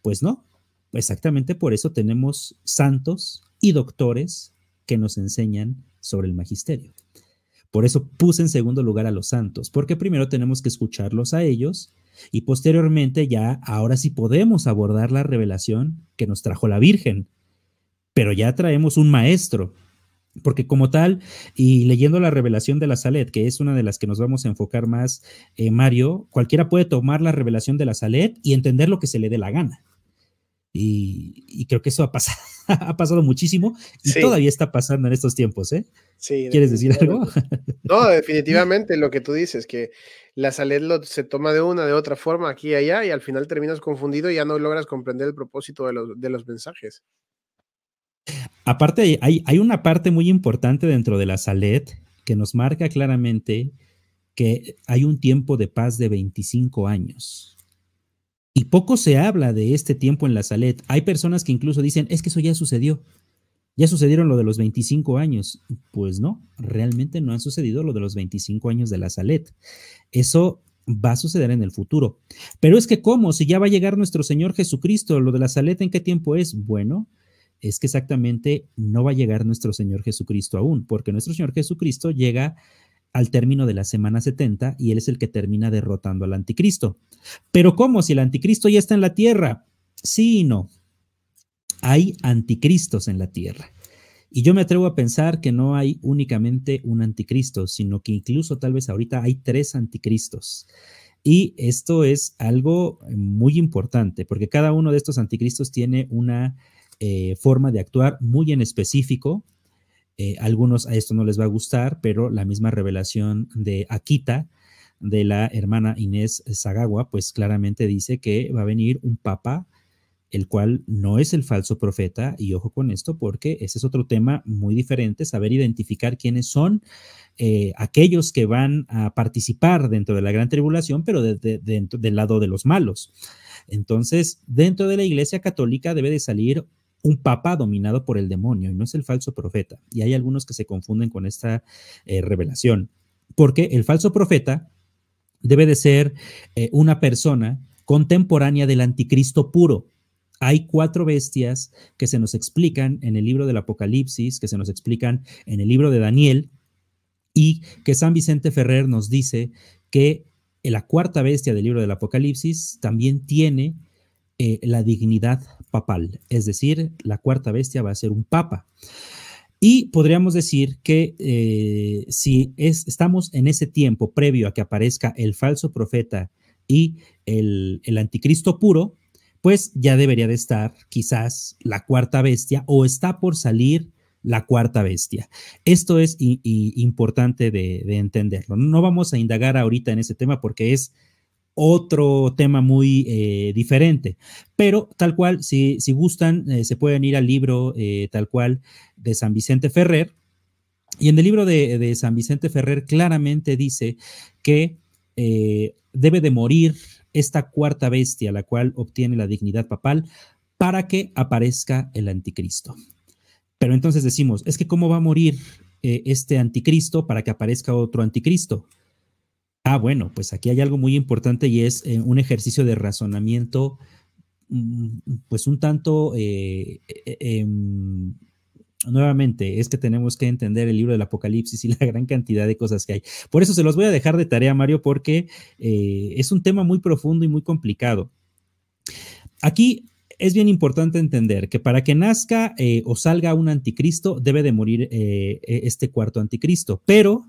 Pues no, exactamente por eso tenemos santos y doctores que nos enseñan sobre el magisterio. Por eso puse en segundo lugar a los santos, porque primero tenemos que escucharlos a ellos y posteriormente ya, ahora sí podemos abordar la revelación que nos trajo la Virgen, pero ya traemos un maestro, porque como tal, y leyendo la revelación de la Salet, que es una de las que nos vamos a enfocar más, Mario, cualquiera puede tomar la revelación de la Salet y entender lo que se le dé la gana. Y creo que eso ha pasado muchísimo y sí, todavía está pasando en estos tiempos, ¿eh? Sí, ¿Quieres decir algo? No, definitivamente lo que tú dices, que la Salet se toma de una, de otra forma, aquí y allá, y al final terminas confundido y ya no logras comprender el propósito de los mensajes. Aparte, hay una parte muy importante dentro de la Salet que nos marca claramente que hay un tiempo de paz de 25 años. Y poco se habla de este tiempo en la Salet. Hay personas que incluso dicen, es que eso ya sucedió. Ya sucedieron lo de los 25 años. Pues no, realmente no ha sucedido lo de los 25 años de la Salet. Eso va a suceder en el futuro. Pero es que, ¿cómo? Si ya va a llegar nuestro Señor Jesucristo, lo de la Salet, ¿en qué tiempo es? Bueno, es que exactamente no va a llegar nuestro Señor Jesucristo aún, porque nuestro Señor Jesucristo llega al término de la semana 70 y Él es el que termina derrotando al anticristo. Pero ¿cómo? Si el anticristo ya está en la tierra. Sí y no. Hay anticristos en la tierra. Y yo me atrevo a pensar que no hay únicamente un anticristo, sino que incluso tal vez ahorita hay 3 anticristos. Y esto es algo muy importante, porque cada uno de estos anticristos tiene una forma de actuar muy en específico. Algunos a esto no les va a gustar, pero la misma revelación de Akita, de la hermana Inés Sagawa, pues claramente dice que va a venir un papa, el cual no es el falso profeta, y ojo con esto porque ese es otro tema muy diferente, saber identificar quiénes son aquellos que van a participar dentro de la gran tribulación, pero dentro del lado de los malos. Entonces, dentro de la Iglesia Católica debe de salir un papa dominado por el demonio, y no es el falso profeta. Y hay algunos que se confunden con esta revelación, porque el falso profeta debe de ser una persona contemporánea del anticristo puro. Hay 4 bestias que se nos explican en el libro del Apocalipsis, que se nos explican en el libro de Daniel, y que San Vicente Ferrer nos dice que la 4ª bestia del libro del Apocalipsis también tiene la dignidad papal, es decir, la 4ª bestia va a ser un papa. Y podríamos decir que si estamos en ese tiempo previo a que aparezca el falso profeta y el anticristo puro, pues ya debería de estar quizás la 4ª bestia o está por salir la 4ª bestia. Esto es importante de entenderlo. No vamos a indagar ahorita en ese tema porque es otro tema muy diferente, pero tal cual, si gustan, se pueden ir al libro tal cual de San Vicente Ferrer, y en el libro de San Vicente Ferrer claramente dice que debe de morir esta 4ª bestia, la cual obtiene la dignidad papal, para que aparezca el anticristo. Pero entonces decimos, es que ¿cómo va a morir este anticristo para que aparezca otro anticristo? Ah, bueno, pues aquí hay algo muy importante y es un ejercicio de razonamiento, pues un tanto, nuevamente, es que tenemos que entender el libro del Apocalipsis y la gran cantidad de cosas que hay. Por eso se los voy a dejar de tarea, Mario, porque es un tema muy profundo y muy complicado. Aquí es bien importante entender que para que nazca o salga un anticristo, debe de morir este 4º anticristo, pero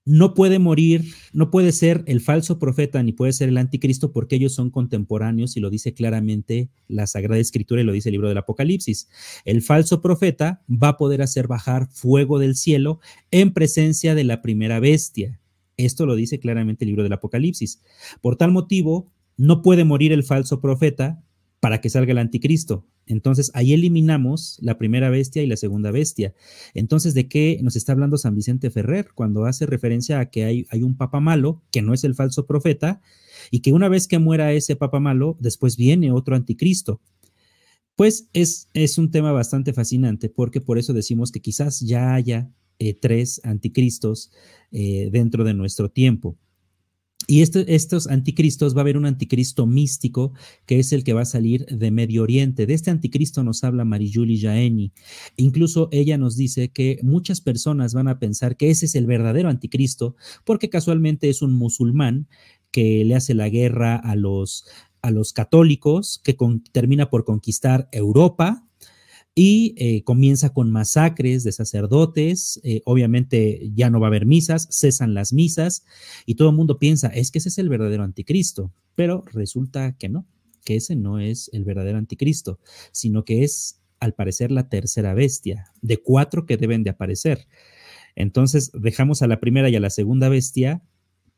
no puede morir, no puede ser el falso profeta ni puede ser el anticristo porque ellos son contemporáneos y lo dice claramente la Sagrada Escritura y lo dice el libro del Apocalipsis. El falso profeta va a poder hacer bajar fuego del cielo en presencia de la primera bestia. Esto lo dice claramente el libro del Apocalipsis. Por tal motivo, no puede morir el falso profeta para que salga el anticristo. Entonces, ahí eliminamos la primera bestia y la segunda bestia. Entonces, ¿de qué nos está hablando San Vicente Ferrer cuando hace referencia a que hay un papa malo, que no es el falso profeta, y que una vez que muera ese papa malo, después viene otro anticristo? Pues es un tema bastante fascinante, porque por eso decimos que quizás ya haya 3 anticristos dentro de nuestro tiempo. Y estos anticristos, va a haber un anticristo místico que es el que va a salir de Medio Oriente. De este anticristo nos habla Marie-Julie Jahenny. Incluso ella nos dice que muchas personas van a pensar que ese es el verdadero anticristo porque casualmente es un musulmán que le hace la guerra a los católicos, que termina por conquistar Europa. Y comienza con masacres de sacerdotes, obviamente ya no va a haber misas, cesan las misas y todo el mundo piensa, es que ese es el verdadero anticristo, pero resulta que no, que ese no es el verdadero anticristo, sino que es al parecer la tercera bestia, de 4 que deben de aparecer. Entonces dejamos a la primera y a la segunda bestia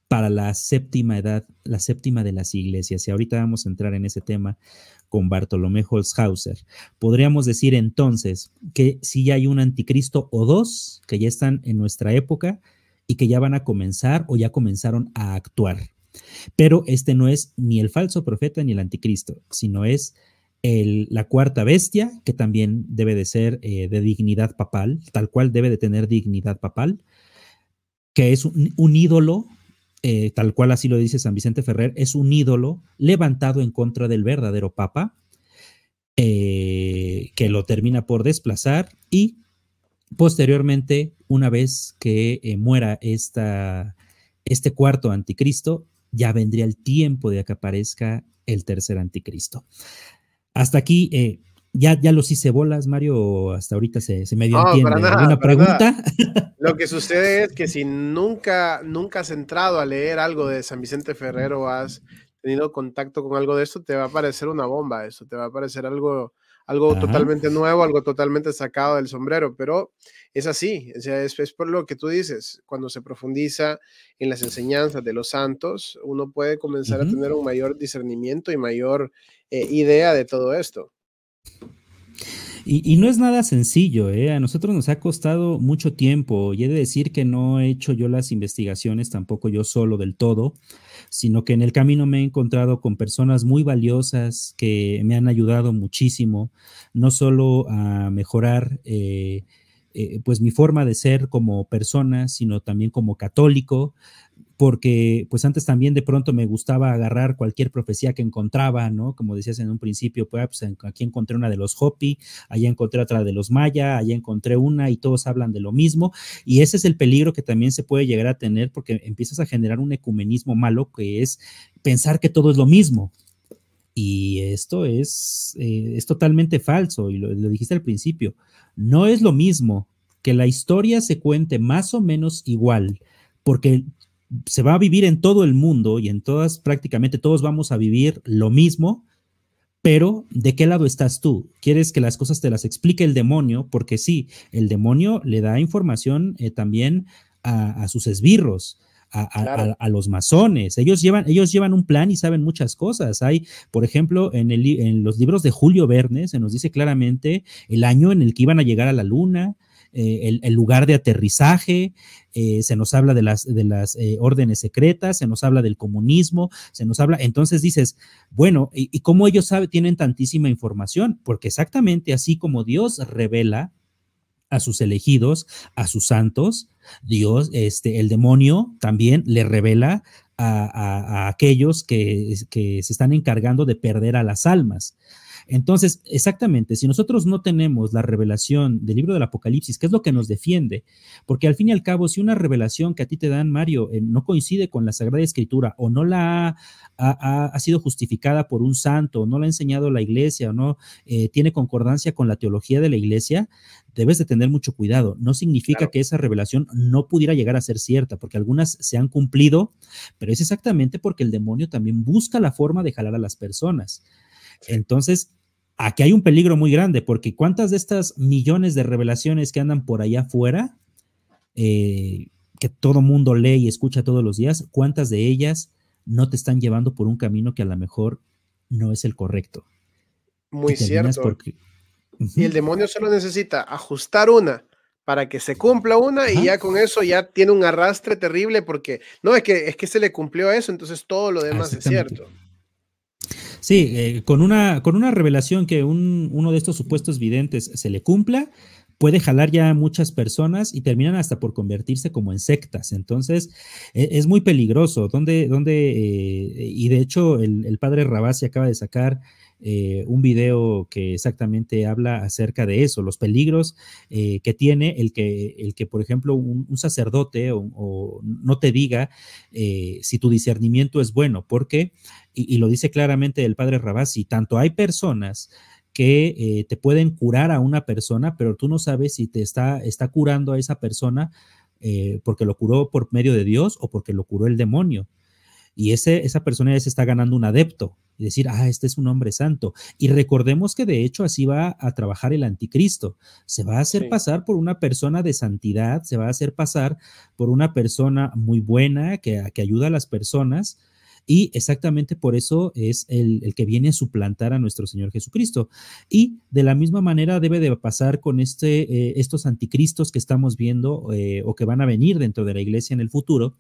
para la séptima edad, la séptima de las iglesias. Y ahorita vamos a entrar en ese tema con Bartolomé Holzhauser. Podríamos decir entonces que sí hay un anticristo o dos que ya están en nuestra época y que ya van a comenzar o ya comenzaron a actuar. Pero este no es ni el falso profeta ni el anticristo, sino es la cuarta bestia, que también debe de ser de dignidad papal, tal cual debe de tener dignidad papal, que es un ídolo, tal cual así lo dice San Vicente Ferrer, es un ídolo levantado en contra del verdadero papa, que lo termina por desplazar y posteriormente, una vez que muera este cuarto anticristo, ya vendría el tiempo de que aparezca el tercer anticristo. Hasta aquí, ya los hice bolas, Mario, hasta ahorita se medio No, entiende. para nada, ¿Alguna para pregunta? nada. Lo que sucede es que si nunca has entrado a leer algo de San Vicente Ferrer o has tenido contacto con algo de esto, te va a parecer una bomba eso, te va a parecer algo Ajá. totalmente nuevo, algo totalmente sacado del sombrero, pero es así, o sea, es por lo que tú dices, cuando se profundiza en las enseñanzas de los santos, uno puede comenzar a tener un mayor discernimiento y mayor idea de todo esto. Y no es nada sencillo, ¿eh? A nosotros nos ha costado mucho tiempo y he de decir que no he hecho yo las investigaciones tampoco yo solo del todo, sino que en el camino me he encontrado con personas muy valiosas que me han ayudado muchísimo, no solo a mejorar pues mi forma de ser como persona, sino también como católico, porque pues antes también de pronto me gustaba agarrar cualquier profecía que encontraba, ¿no? Como decías en un principio, pues aquí encontré una de los Hopi, allá encontré otra de los Maya, allá encontré una y todos hablan de lo mismo, y ese es el peligro que también se puede llegar a tener porque empiezas a generar un ecumenismo malo que es pensar que todo es lo mismo. Y esto es totalmente falso, y lo dijiste al principio, no es lo mismo que la historia se cuente más o menos igual, porque se va a vivir en todo el mundo y en todas, prácticamente todos vamos a vivir lo mismo, pero ¿de qué lado estás tú? ¿Quieres que las cosas te las explique el demonio? Porque sí, el demonio le da información también a sus esbirros. Claro. A los masones. Ellos llevan un plan y saben muchas cosas. Hay, por ejemplo, en los libros de Julio Verne se nos dice claramente el año en el que iban a llegar a la luna, el lugar de aterrizaje, se nos habla de las órdenes secretas, se nos habla del comunismo, se nos habla, entonces dices, bueno, ¿y cómo ellos tienen tantísima información? Porque exactamente así como Dios revela a sus elegidos, a sus santos, Dios, el demonio también le revela a aquellos que se están encargando de perder a las almas. Entonces, exactamente, si nosotros no tenemos la revelación del libro del Apocalipsis, ¿qué es lo que nos defiende? Porque al fin y al cabo, si una revelación que a ti te dan, Mario, no coincide con la Sagrada Escritura o no la ha sido justificada por un santo, o no la ha enseñado la iglesia, o no tiene concordancia con la teología de la iglesia, debes de tener mucho cuidado. No significa Claro. que esa revelación no pudiera llegar a ser cierta, porque algunas se han cumplido, pero es exactamente porque el demonio también busca la forma de jalar a las personas. Sí. Entonces, aquí hay un peligro muy grande, porque ¿cuántas de estas millones de revelaciones que andan por allá afuera, que todo mundo lee y escucha todos los días, cuántas de ellas no te están llevando por un camino que a lo mejor no es el correcto? Y Muy terminas cierto. porque... Y el demonio solo necesita ajustar una para que se cumpla una y Ajá. ya con eso ya tiene un arrastre terrible porque no, es que se le cumplió eso, entonces todo lo demás es Exactamente. cierto. Sí, con una revelación que uno de estos supuestos videntes se le cumpla, puede jalar ya a muchas personas y terminan hasta por convertirse como en sectas. Entonces, es muy peligroso. Y de hecho, el padre Rabasi acaba de sacar un video que exactamente habla acerca de eso, los peligros que tiene el que, por ejemplo, un sacerdote o no te diga si tu discernimiento es bueno, porque, y lo dice claramente el padre Rabasi, tanto hay personas que te pueden curar a una persona, pero tú no sabes si te está curando a esa persona porque lo curó por medio de Dios o porque lo curó el demonio. y esa persona ya se está ganando un adepto y decir, este es un hombre santo. Y recordemos que de hecho así va a trabajar el anticristo. Se va a hacer pasar por una persona de santidad, se va a hacer pasar por una persona muy buena que ayuda a las personas. Y exactamente por eso es el que viene a suplantar a nuestro Señor Jesucristo. Y de la misma manera debe de pasar con estos anticristos que estamos viendo o que van a venir dentro de la iglesia en el futuro,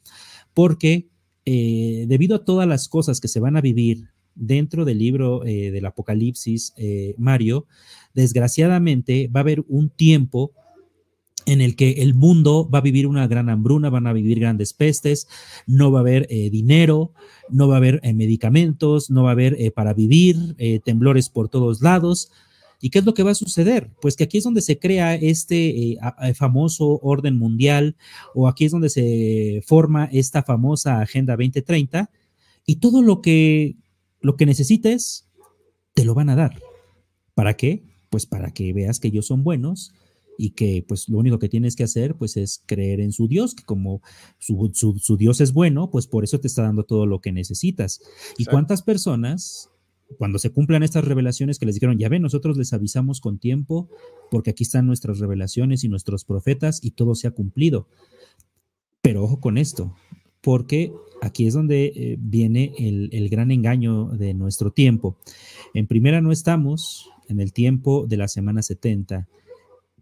porque debido a todas las cosas que se van a vivir dentro del libro del Apocalipsis, Mario, desgraciadamente va a haber un tiempo en el que el mundo va a vivir una gran hambruna, van a vivir grandes pestes, no va a haber dinero, no va a haber medicamentos, no va a haber para vivir, temblores por todos lados. ¿Y qué es lo que va a suceder? Pues que aquí es donde se crea este famoso orden mundial, o aquí es donde se forma esta famosa Agenda 2030, y todo lo que necesites te lo van a dar. ¿Para qué? Pues para que veas que ellos son buenos y que pues lo único que tienes que hacer pues es creer en su Dios, que como su Dios es bueno, pues por eso te está dando todo lo que necesitas. Exacto. ¿Y cuántas personas, cuando se cumplan estas revelaciones que les dijeron, ya ven, nosotros les avisamos con tiempo porque aquí están nuestras revelaciones y nuestros profetas y todo se ha cumplido? Pero ojo con esto, porque aquí es donde viene el gran engaño de nuestro tiempo. En primera, no estamos en el tiempo de la semana 70,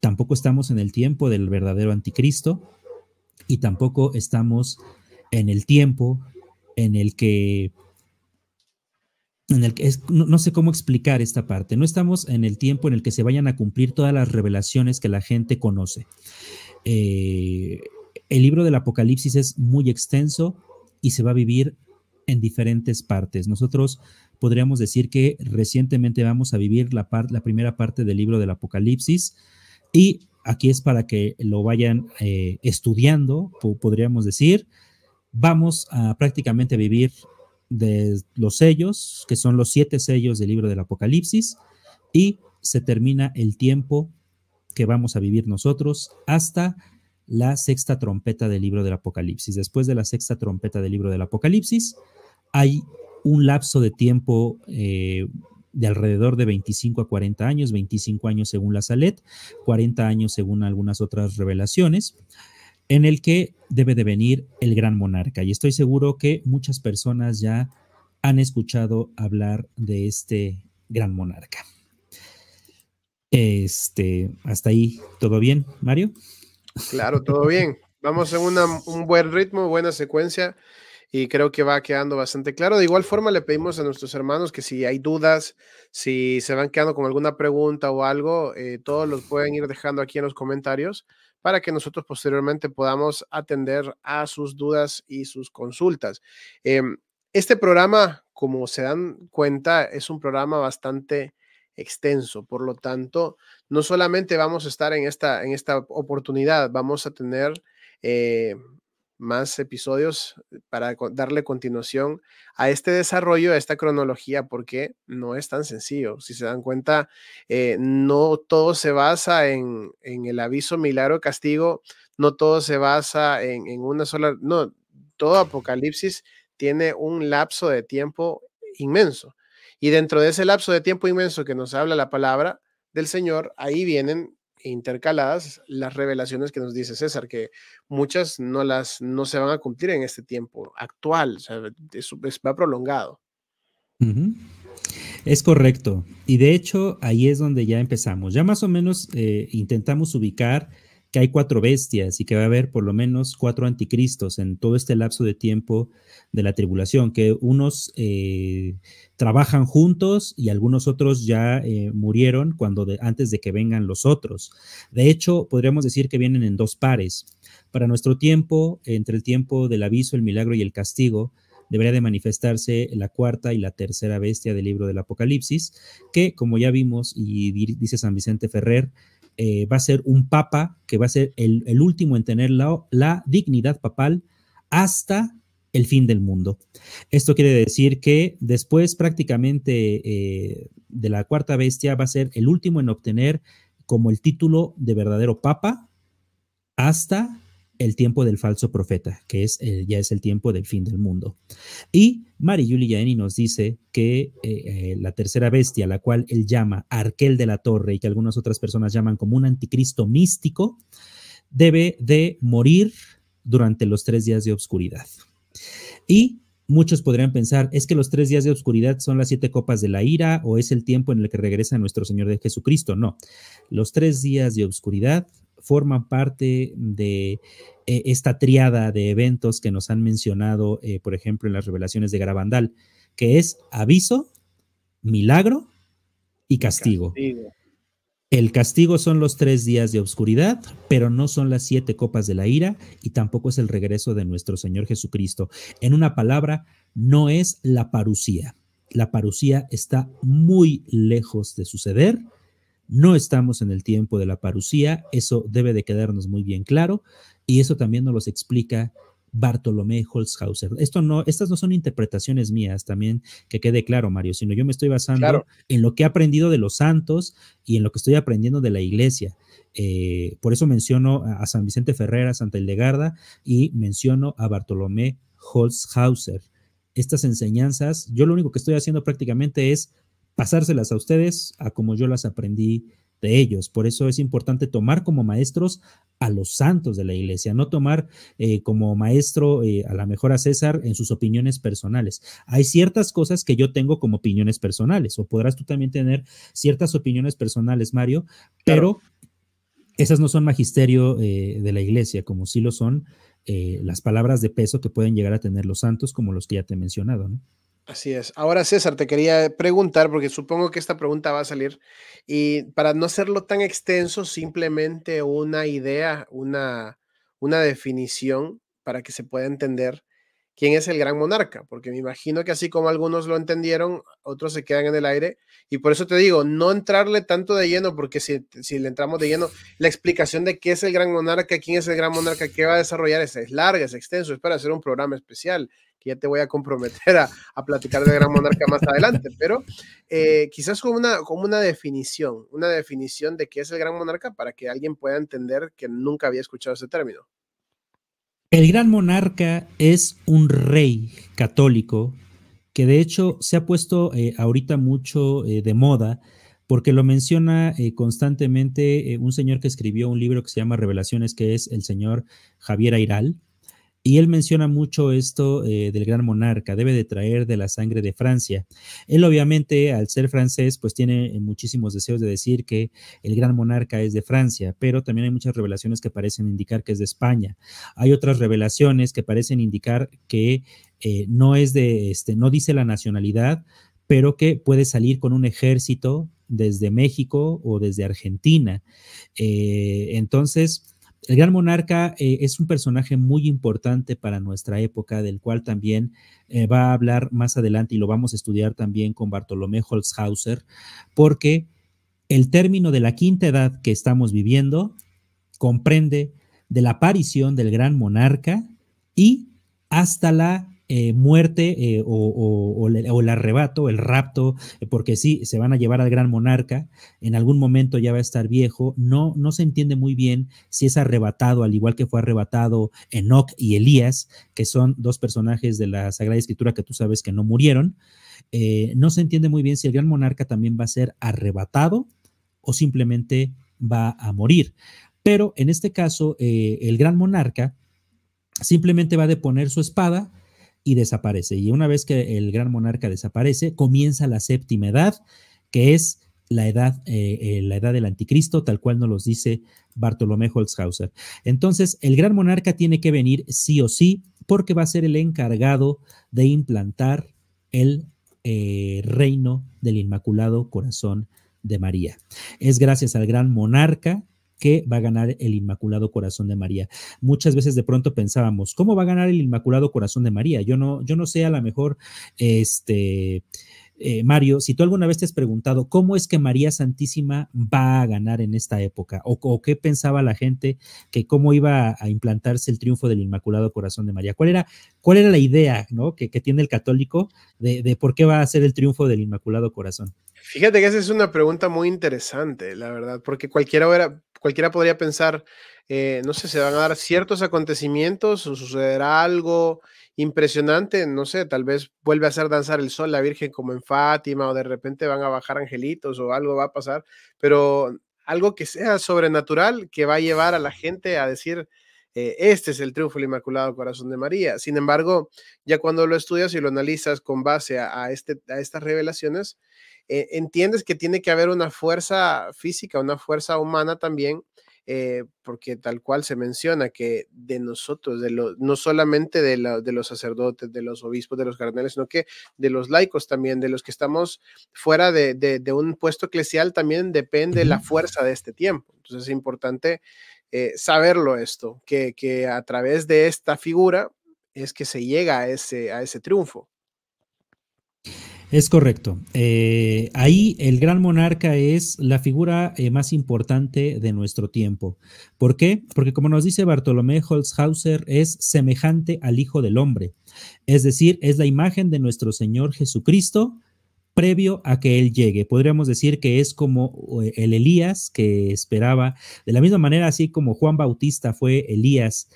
tampoco estamos en el tiempo del verdadero anticristo, y tampoco estamos en el tiempo en el que no sé cómo explicar esta parte. No estamos en el tiempo en el que se vayan a cumplir todas las revelaciones que la gente conoce. El libro del Apocalipsis es muy extenso y se va a vivir en diferentes partes. Nosotros podríamos decir que recientemente vamos a vivir la primera parte del libro del Apocalipsis, y aquí es para que lo vayan estudiando, podríamos decir. Vamos a prácticamente vivir de los sellos, que son los 7 sellos del libro del Apocalipsis, y se termina el tiempo que vamos a vivir nosotros hasta la 6ª trompeta del libro del Apocalipsis. Después de la 6ª trompeta del libro del Apocalipsis, hay un lapso de tiempo de alrededor de 25 a 40 años, 25 años según la Salet, 40 años según algunas otras revelaciones, en el que debe de venir el gran monarca. Y estoy seguro que muchas personas ya han escuchado hablar de este gran monarca. Hasta ahí, ¿todo bien, Mario? Claro, todo bien. Vamos en un buen ritmo, buena secuencia, y creo que va quedando bastante claro. De igual forma, le pedimos a nuestros hermanos que si hay dudas, si se van quedando con alguna pregunta o algo, todos los pueden ir dejando aquí en los comentarios para que nosotros posteriormente podamos atender a sus dudas y sus consultas. Este programa, como se dan cuenta, es un programa bastante extenso, por lo tanto, no solamente vamos a estar en esta oportunidad, vamos a tener más episodios para darle continuación a este desarrollo, a esta cronología, porque no es tan sencillo. Si se dan cuenta, no todo se basa en el aviso, milagro, castigo, no todo se basa en una sola, no, todo Apocalipsis tiene un lapso de tiempo inmenso. Y dentro de ese lapso de tiempo inmenso que nos habla la palabra del Señor, ahí vienen intercaladas las revelaciones que nos dice César, que muchas no se van a cumplir en este tiempo actual, o sea, va prolongado. Es correcto. Y de hecho, ahí es donde ya empezamos. Ya más o menos intentamos ubicar que hay 4 bestias y que va a haber por lo menos 4 anticristos en todo este lapso de tiempo de la tribulación, que unos trabajan juntos y algunos otros ya murieron antes de que vengan los otros. De hecho, podríamos decir que vienen en 2 pares. Para nuestro tiempo, entre el tiempo del aviso, el milagro y el castigo, debería de manifestarse la 4ª y la 3ª bestia del libro del Apocalipsis, que como ya vimos y dice San Vicente Ferrer, va a ser un papa que va a ser el último en tener la dignidad papal hasta el fin del mundo. Esto quiere decir que después prácticamente de la 4ª bestia va a ser el último en obtener como el título de verdadero papa hasta el tiempo del falso profeta, que es, ya es el tiempo del fin del mundo. Y Mary Julie Jaeni nos dice que la tercera bestia, la cual él llama Arquel de la Torre y que algunas otras personas llaman como un anticristo místico, debe de morir durante los 3 días de oscuridad. Y muchos podrían pensar, ¿es que los 3 días de oscuridad son las 7 copas de la ira o es el tiempo en el que regresa nuestro Señor de Jesucristo? No, los 3 días de oscuridad forman parte de esta triada de eventos que nos han mencionado, por ejemplo, en las revelaciones de Garabandal, que es aviso, milagro y castigo. El castigo son los 3 días de oscuridad, pero no son las 7 copas de la ira y tampoco es el regreso de nuestro Señor Jesucristo. En una palabra, no es la parusía. La parusía está muy lejos de suceder. No estamos en el tiempo de la parusía, eso debe de quedarnos muy bien claro, y eso también nos lo explica Bartolomé Holzhauser. Estas no son interpretaciones mías, también que quede claro, Mario, sino yo me estoy basando en lo que he aprendido de los santos y en lo que estoy aprendiendo de la iglesia. Por eso menciono a San Vicente Ferrer, a Santa Hildegarda, y menciono a Bartolomé Holzhauser. Estas enseñanzas, yo lo único que estoy haciendo prácticamente es pasárselas a ustedes a como yo las aprendí de ellos. Por eso es importante tomar como maestros a los santos de la iglesia, no tomar como maestro a lo mejor a César en sus opiniones personales. Hay ciertas cosas que yo tengo como opiniones personales, o podrás tú también tener ciertas opiniones personales, Mario, pero esas no son magisterio de la iglesia, como sí lo son las palabras de peso que pueden llegar a tener los santos, como los que ya te he mencionado, ¿no? Así es. Ahora, César, te quería preguntar, porque supongo que esta pregunta va a salir, y para no hacerlo tan extenso, simplemente una idea, una definición para que se pueda entender quién es el gran monarca, porque me imagino que así como algunos lo entendieron, otros se quedan en el aire, y por eso te digo, no entrarle tanto de lleno, porque si le entramos de lleno, la explicación de qué es el gran monarca, quién es el gran monarca, qué va a desarrollar, es larga, es extenso, es para hacer un programa especial, que ya te voy a comprometer a platicar del gran monarca más adelante, pero quizás como una definición de qué es el gran monarca para que alguien pueda entender que nunca había escuchado ese término. El gran monarca es un rey católico que de hecho se ha puesto ahorita mucho de moda porque lo menciona constantemente un señor que escribió un libro que se llama Revelaciones, que es el señor Javier Ayral. Y él menciona mucho esto del gran monarca, debe de traer de la sangre de Francia. Él obviamente, al ser francés, pues tiene muchísimos deseos de decir que el gran monarca es de Francia, pero también hay muchas revelaciones que parecen indicar que es de España. Hay otras revelaciones que parecen indicar que no es no dice la nacionalidad, pero que puede salir con un ejército desde México o desde Argentina. Entonces, el gran monarca es un personaje muy importante para nuestra época, del cual también va a hablar más adelante y lo vamos a estudiar también con Bartolomé Holzhauser, porque el término de la quinta edad que estamos viviendo comprende de la aparición del gran monarca y hasta la muerte o el arrebato, el rapto, porque sí, se van a llevar al gran monarca, en algún momento ya va a estar viejo, no se entiende muy bien si es arrebatado, al igual que fue arrebatado Enoc y Elías, que son dos personajes de la Sagrada Escritura que tú sabes que no murieron, no se entiende muy bien si el gran monarca también va a ser arrebatado o simplemente va a morir. Pero en este caso, el gran monarca simplemente va a deponer su espada y desaparece. Y una vez que el gran monarca desaparece, comienza la séptima edad, que es la edad del anticristo, tal cual nos los dice Bartolomé Holzhauser. Entonces, el gran monarca tiene que venir sí o sí, porque va a ser el encargado de implantar el reino del Inmaculado Corazón de María. Es gracias al gran monarca que va a ganar el Inmaculado Corazón de María. Muchas veces de pronto pensábamos, ¿cómo va a ganar el Inmaculado Corazón de María? Yo no sé, a lo mejor, Mario, si tú alguna vez te has preguntado cómo es que María Santísima va a ganar en esta época, o qué pensaba la gente, que cómo iba a implantarse el triunfo del Inmaculado Corazón de María. ¿Cuál era la idea, ¿no? que tiene el católico de por qué va a ser el triunfo del Inmaculado Corazón? Fíjate que esa es una pregunta muy interesante, la verdad, porque cualquiera cualquiera podría pensar, no sé, se van a dar ciertos acontecimientos o sucederá algo impresionante, no sé, tal vez vuelve a hacer danzar el sol la Virgen como en Fátima o de repente van a bajar angelitos o algo va a pasar, pero algo que sea sobrenatural que va a llevar a la gente a decir, este es el triunfo del Inmaculado Corazón de María. Sin embargo, ya cuando lo estudias y lo analizas con base a estas revelaciones, entiendes que tiene que haber una fuerza física, una fuerza humana también, porque tal cual se menciona que de nosotros, no solamente de los sacerdotes, de los obispos, de los cardenales, sino que de los laicos también, de los que estamos fuera de un puesto eclesial, también depende la fuerza de este tiempo. Entonces es importante saberlo esto, que a través de esta figura es que se llega a ese triunfo. Es correcto. Ahí el gran monarca es la figura más importante de nuestro tiempo. ¿Por qué? Porque como nos dice Bartolomé Holzhauser, es semejante al Hijo del Hombre. Es decir, es la imagen de nuestro Señor Jesucristo previo a que Él llegue. Podríamos decir que es como el Elías que esperaba, de la misma manera así como Juan Bautista fue Elías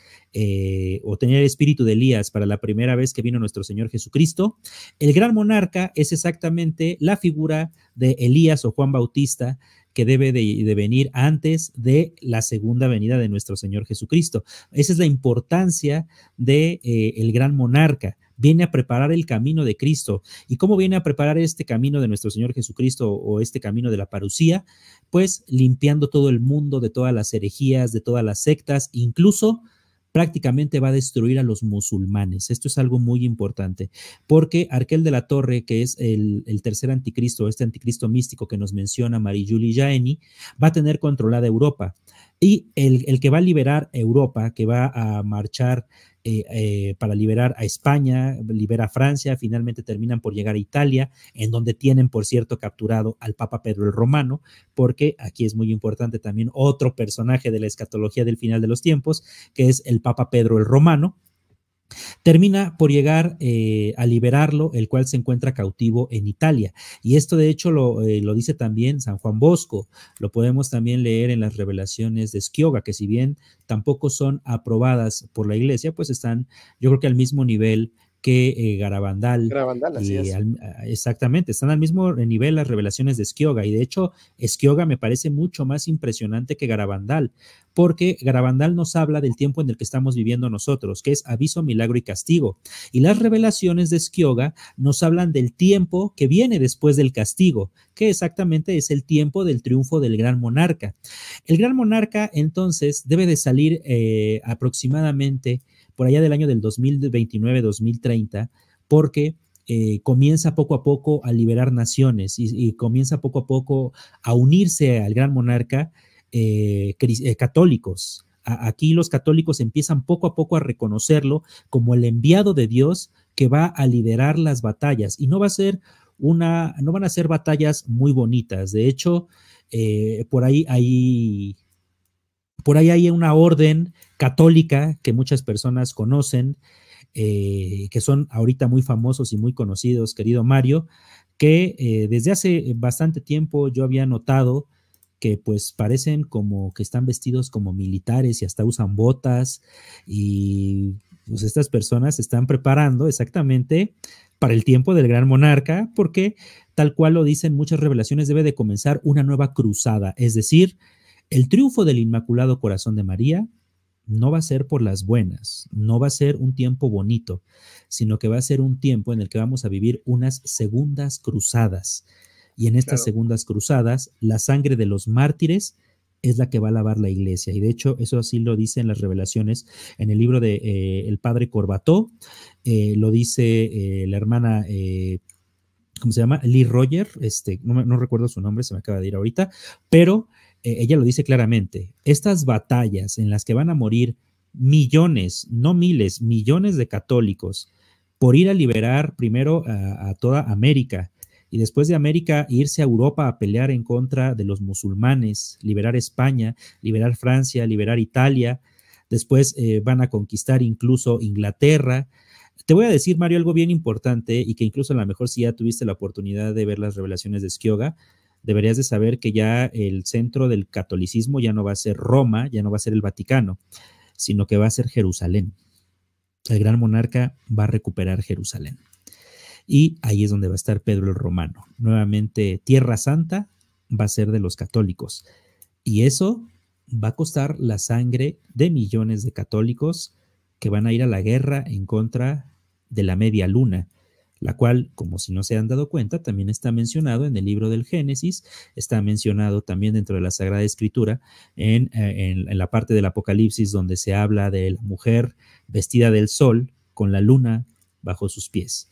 o tenía el espíritu de Elías para la primera vez que vino nuestro Señor Jesucristo. El gran monarca es exactamente la figura de Elías o Juan Bautista que debe de venir antes de la segunda venida de nuestro Señor Jesucristo. Esa es la importancia de el gran monarca. Viene a preparar el camino de Cristo. ¿Y cómo viene a preparar este camino de nuestro Señor Jesucristo o este camino de la parucía? Pues limpiando todo el mundo de todas las herejías, de todas las sectas, incluso prácticamente va a destruir a los musulmanes. Esto es algo muy importante, porque Arquel de la Torre, que es el tercer anticristo, este anticristo místico que nos menciona Marie-Julie Jahenny, va a tener controlada Europa. Y el que va a liberar Europa, que va a marchar para liberar a España, libera a Francia, finalmente terminan por llegar a Italia, en donde tienen, por cierto, capturado al Papa Pedro el Romano, porque aquí es muy importante también otro personaje de la escatología del final de los tiempos, que es el Papa Pedro el Romano. Termina por llegar a liberarlo, el cual se encuentra cautivo en Italia. Y esto de hecho lo dice también San Juan Bosco, lo podemos también leer en las revelaciones de Sciogga, que si bien tampoco son aprobadas por la iglesia, pues están yo creo que al mismo nivel que Garabandal. Garabandal, así es. Exactamente, están al mismo nivel las revelaciones de Sciogga, y de hecho Sciogga me parece mucho más impresionante que Garabandal, porque Garabandal nos habla del tiempo en el que estamos viviendo nosotros, que es aviso, milagro y castigo, y las revelaciones de Sciogga nos hablan del tiempo que viene después del castigo, que exactamente es el tiempo del triunfo del gran monarca. El gran monarca entonces debe de salir aproximadamente por allá del año del 2029-2030, porque comienza poco a poco a liberar naciones y comienza poco a poco a unirse al gran monarca católicos. Aquí los católicos empiezan poco a poco a reconocerlo como el enviado de Dios que va a liderar las batallas, y no van a ser batallas muy bonitas. De hecho, por ahí hay una orden católica que muchas personas conocen, que son ahorita muy famosos y muy conocidos, querido Mario, que desde hace bastante tiempo yo había notado que pues parecen como que están vestidos como militares y hasta usan botas, y pues estas personas se están preparando exactamente para el tiempo del gran monarca, porque tal cual lo dicen muchas revelaciones, debe de comenzar una nueva cruzada, es decir, el triunfo del Inmaculado Corazón de María no va a ser por las buenas, no va a ser un tiempo bonito, sino que va a ser un tiempo en el que vamos a vivir unas segundas cruzadas. Y en estas segundas cruzadas, la sangre de los mártires es la que va a lavar la iglesia. Y de hecho, eso así lo dice en las revelaciones, en el libro de el padre Corbató, lo dice la hermana ¿cómo se llama? Lee Roger, no recuerdo su nombre, se me acaba de ir ahorita, pero ella lo dice claramente. Estas batallas en las que van a morir millones, no miles, millones de católicos por ir a liberar primero a toda América, y después de América irse a Europa a pelear en contra de los musulmanes, liberar España, liberar Francia, liberar Italia, después van a conquistar incluso Inglaterra. Te voy a decir, Mario, algo bien importante, y que incluso a lo mejor si ya tuviste la oportunidad de ver las revelaciones de Sciogga, deberías de saber que ya el centro del catolicismo ya no va a ser Roma, ya no va a ser el Vaticano, sino que va a ser Jerusalén. El gran monarca va a recuperar Jerusalén. Y ahí es donde va a estar Pedro el Romano. Nuevamente, Tierra Santa va a ser de los católicos. Y eso va a costar la sangre de millones de católicos que van a ir a la guerra en contra de la media luna, la cual, como si no se han dado cuenta, también está mencionado en el libro del Génesis, está mencionado también dentro de la Sagrada Escritura, en la parte del Apocalipsis donde se habla de la mujer vestida del sol con la luna bajo sus pies.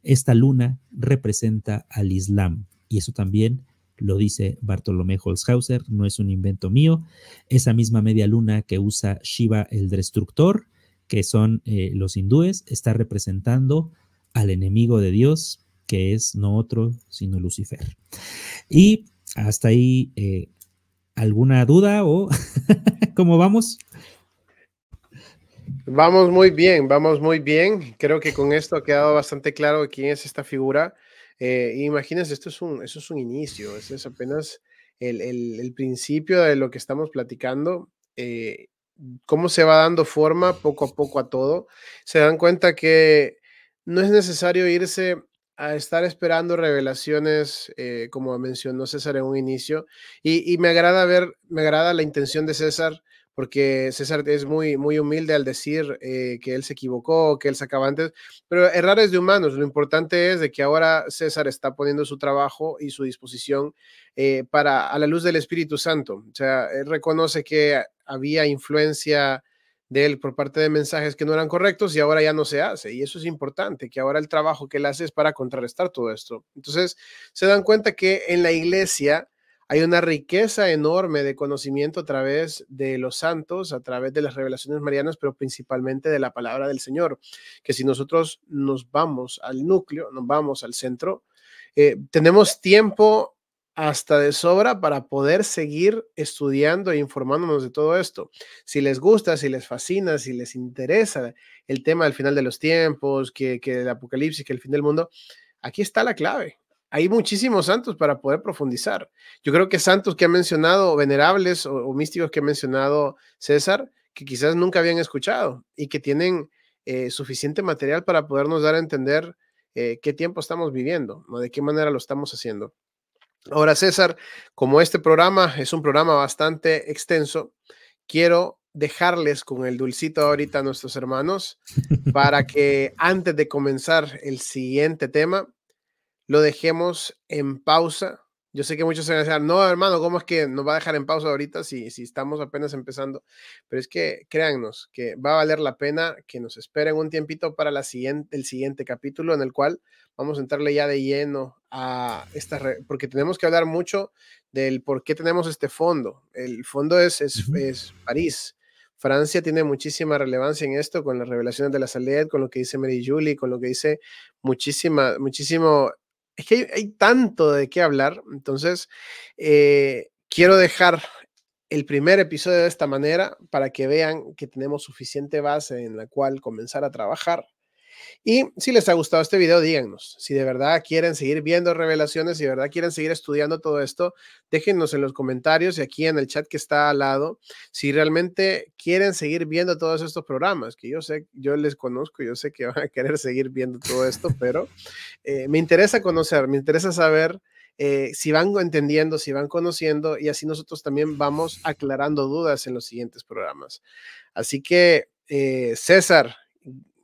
Esta luna representa al Islam, y eso también lo dice Bartolomé Holzhauser, no es un invento mío. Esa misma media luna que usa Shiva el Destructor, que son los hindúes, está representando al enemigo de Dios, que es no otro sino Lucifer. Y hasta ahí, ¿alguna duda o cómo vamos? Vamos muy bien, vamos muy bien. Creo que con esto ha quedado bastante claro quién es esta figura. Imagínense, eso es un inicio, eso es apenas el principio de lo que estamos platicando. Cómo se va dando forma poco a poco a todo. Se dan cuenta que no es necesario irse a estar esperando revelaciones, como mencionó César en un inicio. Y me agrada la intención de César, porque César es muy, muy humilde al decir que él se equivocó, que él sacaba antes, pero errar es de humanos. Lo importante es de que ahora César está poniendo su trabajo y su disposición a la luz del Espíritu Santo. O sea, él reconoce que había influencia de él por parte de mensajes que no eran correctos y ahora ya no se hace. Y eso es importante, que ahora el trabajo que él hace es para contrarrestar todo esto. Entonces, se dan cuenta que en la iglesia hay una riqueza enorme de conocimiento a través de los santos, a través de las revelaciones marianas, pero principalmente de la palabra del Señor, que si nosotros nos vamos al núcleo, nos vamos al centro, tenemos tiempo hasta de sobra para poder seguir estudiando e informándonos de todo esto. Si les gusta, si les fascina, si les interesa el tema del final de los tiempos, que el apocalipsis, que el fin del mundo, aquí está la clave. Hay muchísimos santos para poder profundizar. Yo creo que santos que ha mencionado, venerables o místicos que ha mencionado César, que quizás nunca habían escuchado y que tienen suficiente material para podernos dar a entender qué tiempo estamos viviendo, ¿no? De qué manera lo estamos haciendo. Ahora, César, como este programa es un programa bastante extenso, quiero dejarles con el dulcito ahorita a nuestros hermanos para que antes de comenzar el siguiente tema, lo dejemos en pausa. Yo sé que muchos se van a decir, no, hermano, ¿cómo es que nos va a dejar en pausa ahorita si estamos apenas empezando? Pero es que créannos que va a valer la pena que nos esperen un tiempito para el siguiente capítulo en el cual vamos a entrarle ya de lleno a porque tenemos que hablar mucho del por qué tenemos este fondo. El fondo es París. Francia tiene muchísima relevancia en esto, con las revelaciones de la Salette, con lo que dice Mary Julie, con lo que dice muchísimo. Es que hay tanto de qué hablar. Entonces, quiero dejar el primer episodio de esta manera para que vean que tenemos suficiente base en la cual comenzar a trabajar. Y si les ha gustado este video, díganos. Si de verdad quieren seguir viendo revelaciones, si de verdad quieren seguir estudiando todo esto, déjennos en los comentarios y aquí en el chat que está al lado, si realmente quieren seguir viendo todos estos programas, que yo sé, yo les conozco, yo sé que van a querer seguir viendo todo esto, pero me interesa conocer, me interesa saber si van entendiendo, si van conociendo, y así nosotros también vamos aclarando dudas en los siguientes programas. Así que, César,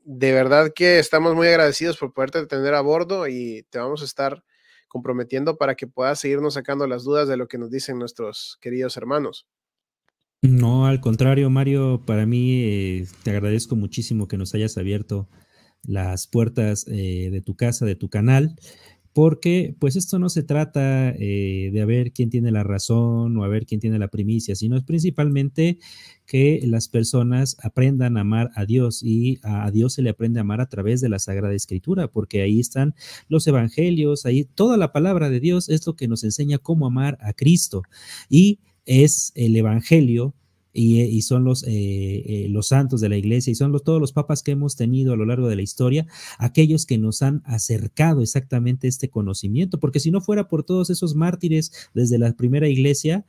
de verdad que estamos muy agradecidos por poderte tener a bordo y te vamos a estar comprometiendo para que puedas seguirnos sacando las dudas de lo que nos dicen nuestros queridos hermanos. No, al contrario, Mario, para mí te agradezco muchísimo que nos hayas abierto las puertas de tu casa, de tu canal, porque pues esto no se trata de a ver quién tiene la razón o a ver quién tiene la primicia, sino es principalmente que las personas aprendan a amar a Dios, y a Dios se le aprende a amar a través de la Sagrada Escritura, porque ahí están los evangelios, ahí toda la palabra de Dios es lo que nos enseña cómo amar a Cristo, y es el evangelio y son los santos de la iglesia y son todos los papas que hemos tenido a lo largo de la historia, aquellos que nos han acercado exactamente este conocimiento, porque si no fuera por todos esos mártires desde la primera iglesia,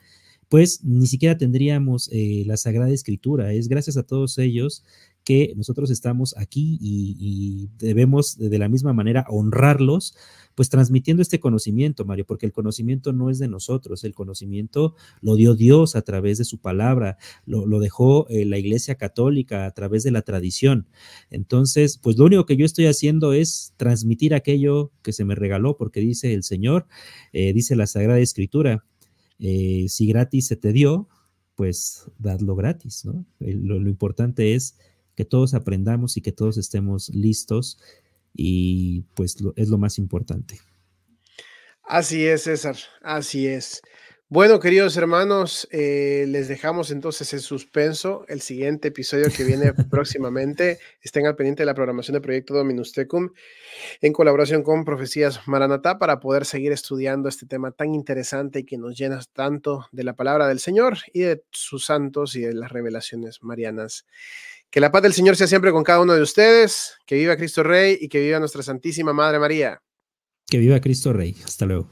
pues ni siquiera tendríamos la Sagrada Escritura. Es gracias a todos ellos que nosotros estamos aquí y debemos de la misma manera honrarlos, pues transmitiendo este conocimiento, Mario, porque el conocimiento no es de nosotros, el conocimiento lo dio Dios a través de su palabra, lo dejó la Iglesia Católica a través de la tradición. Entonces, pues lo único que yo estoy haciendo es transmitir aquello que se me regaló, porque dice el Señor, dice la Sagrada Escritura, si gratis se te dio, pues dadlo gratis, ¿no? Lo importante es que todos aprendamos y que todos estemos listos y pues es lo más importante. Así es, César, así es. Bueno, queridos hermanos, les dejamos entonces en suspenso el siguiente episodio que viene próximamente. Estén al pendiente de la programación de Proyecto Dominus Tecum en colaboración con Profecías Maranatá para poder seguir estudiando este tema tan interesante y que nos llena tanto de la palabra del Señor y de sus santos y de las revelaciones marianas. Que la paz del Señor sea siempre con cada uno de ustedes, que viva Cristo Rey y que viva nuestra Santísima Madre María. Que viva Cristo Rey. Hasta luego.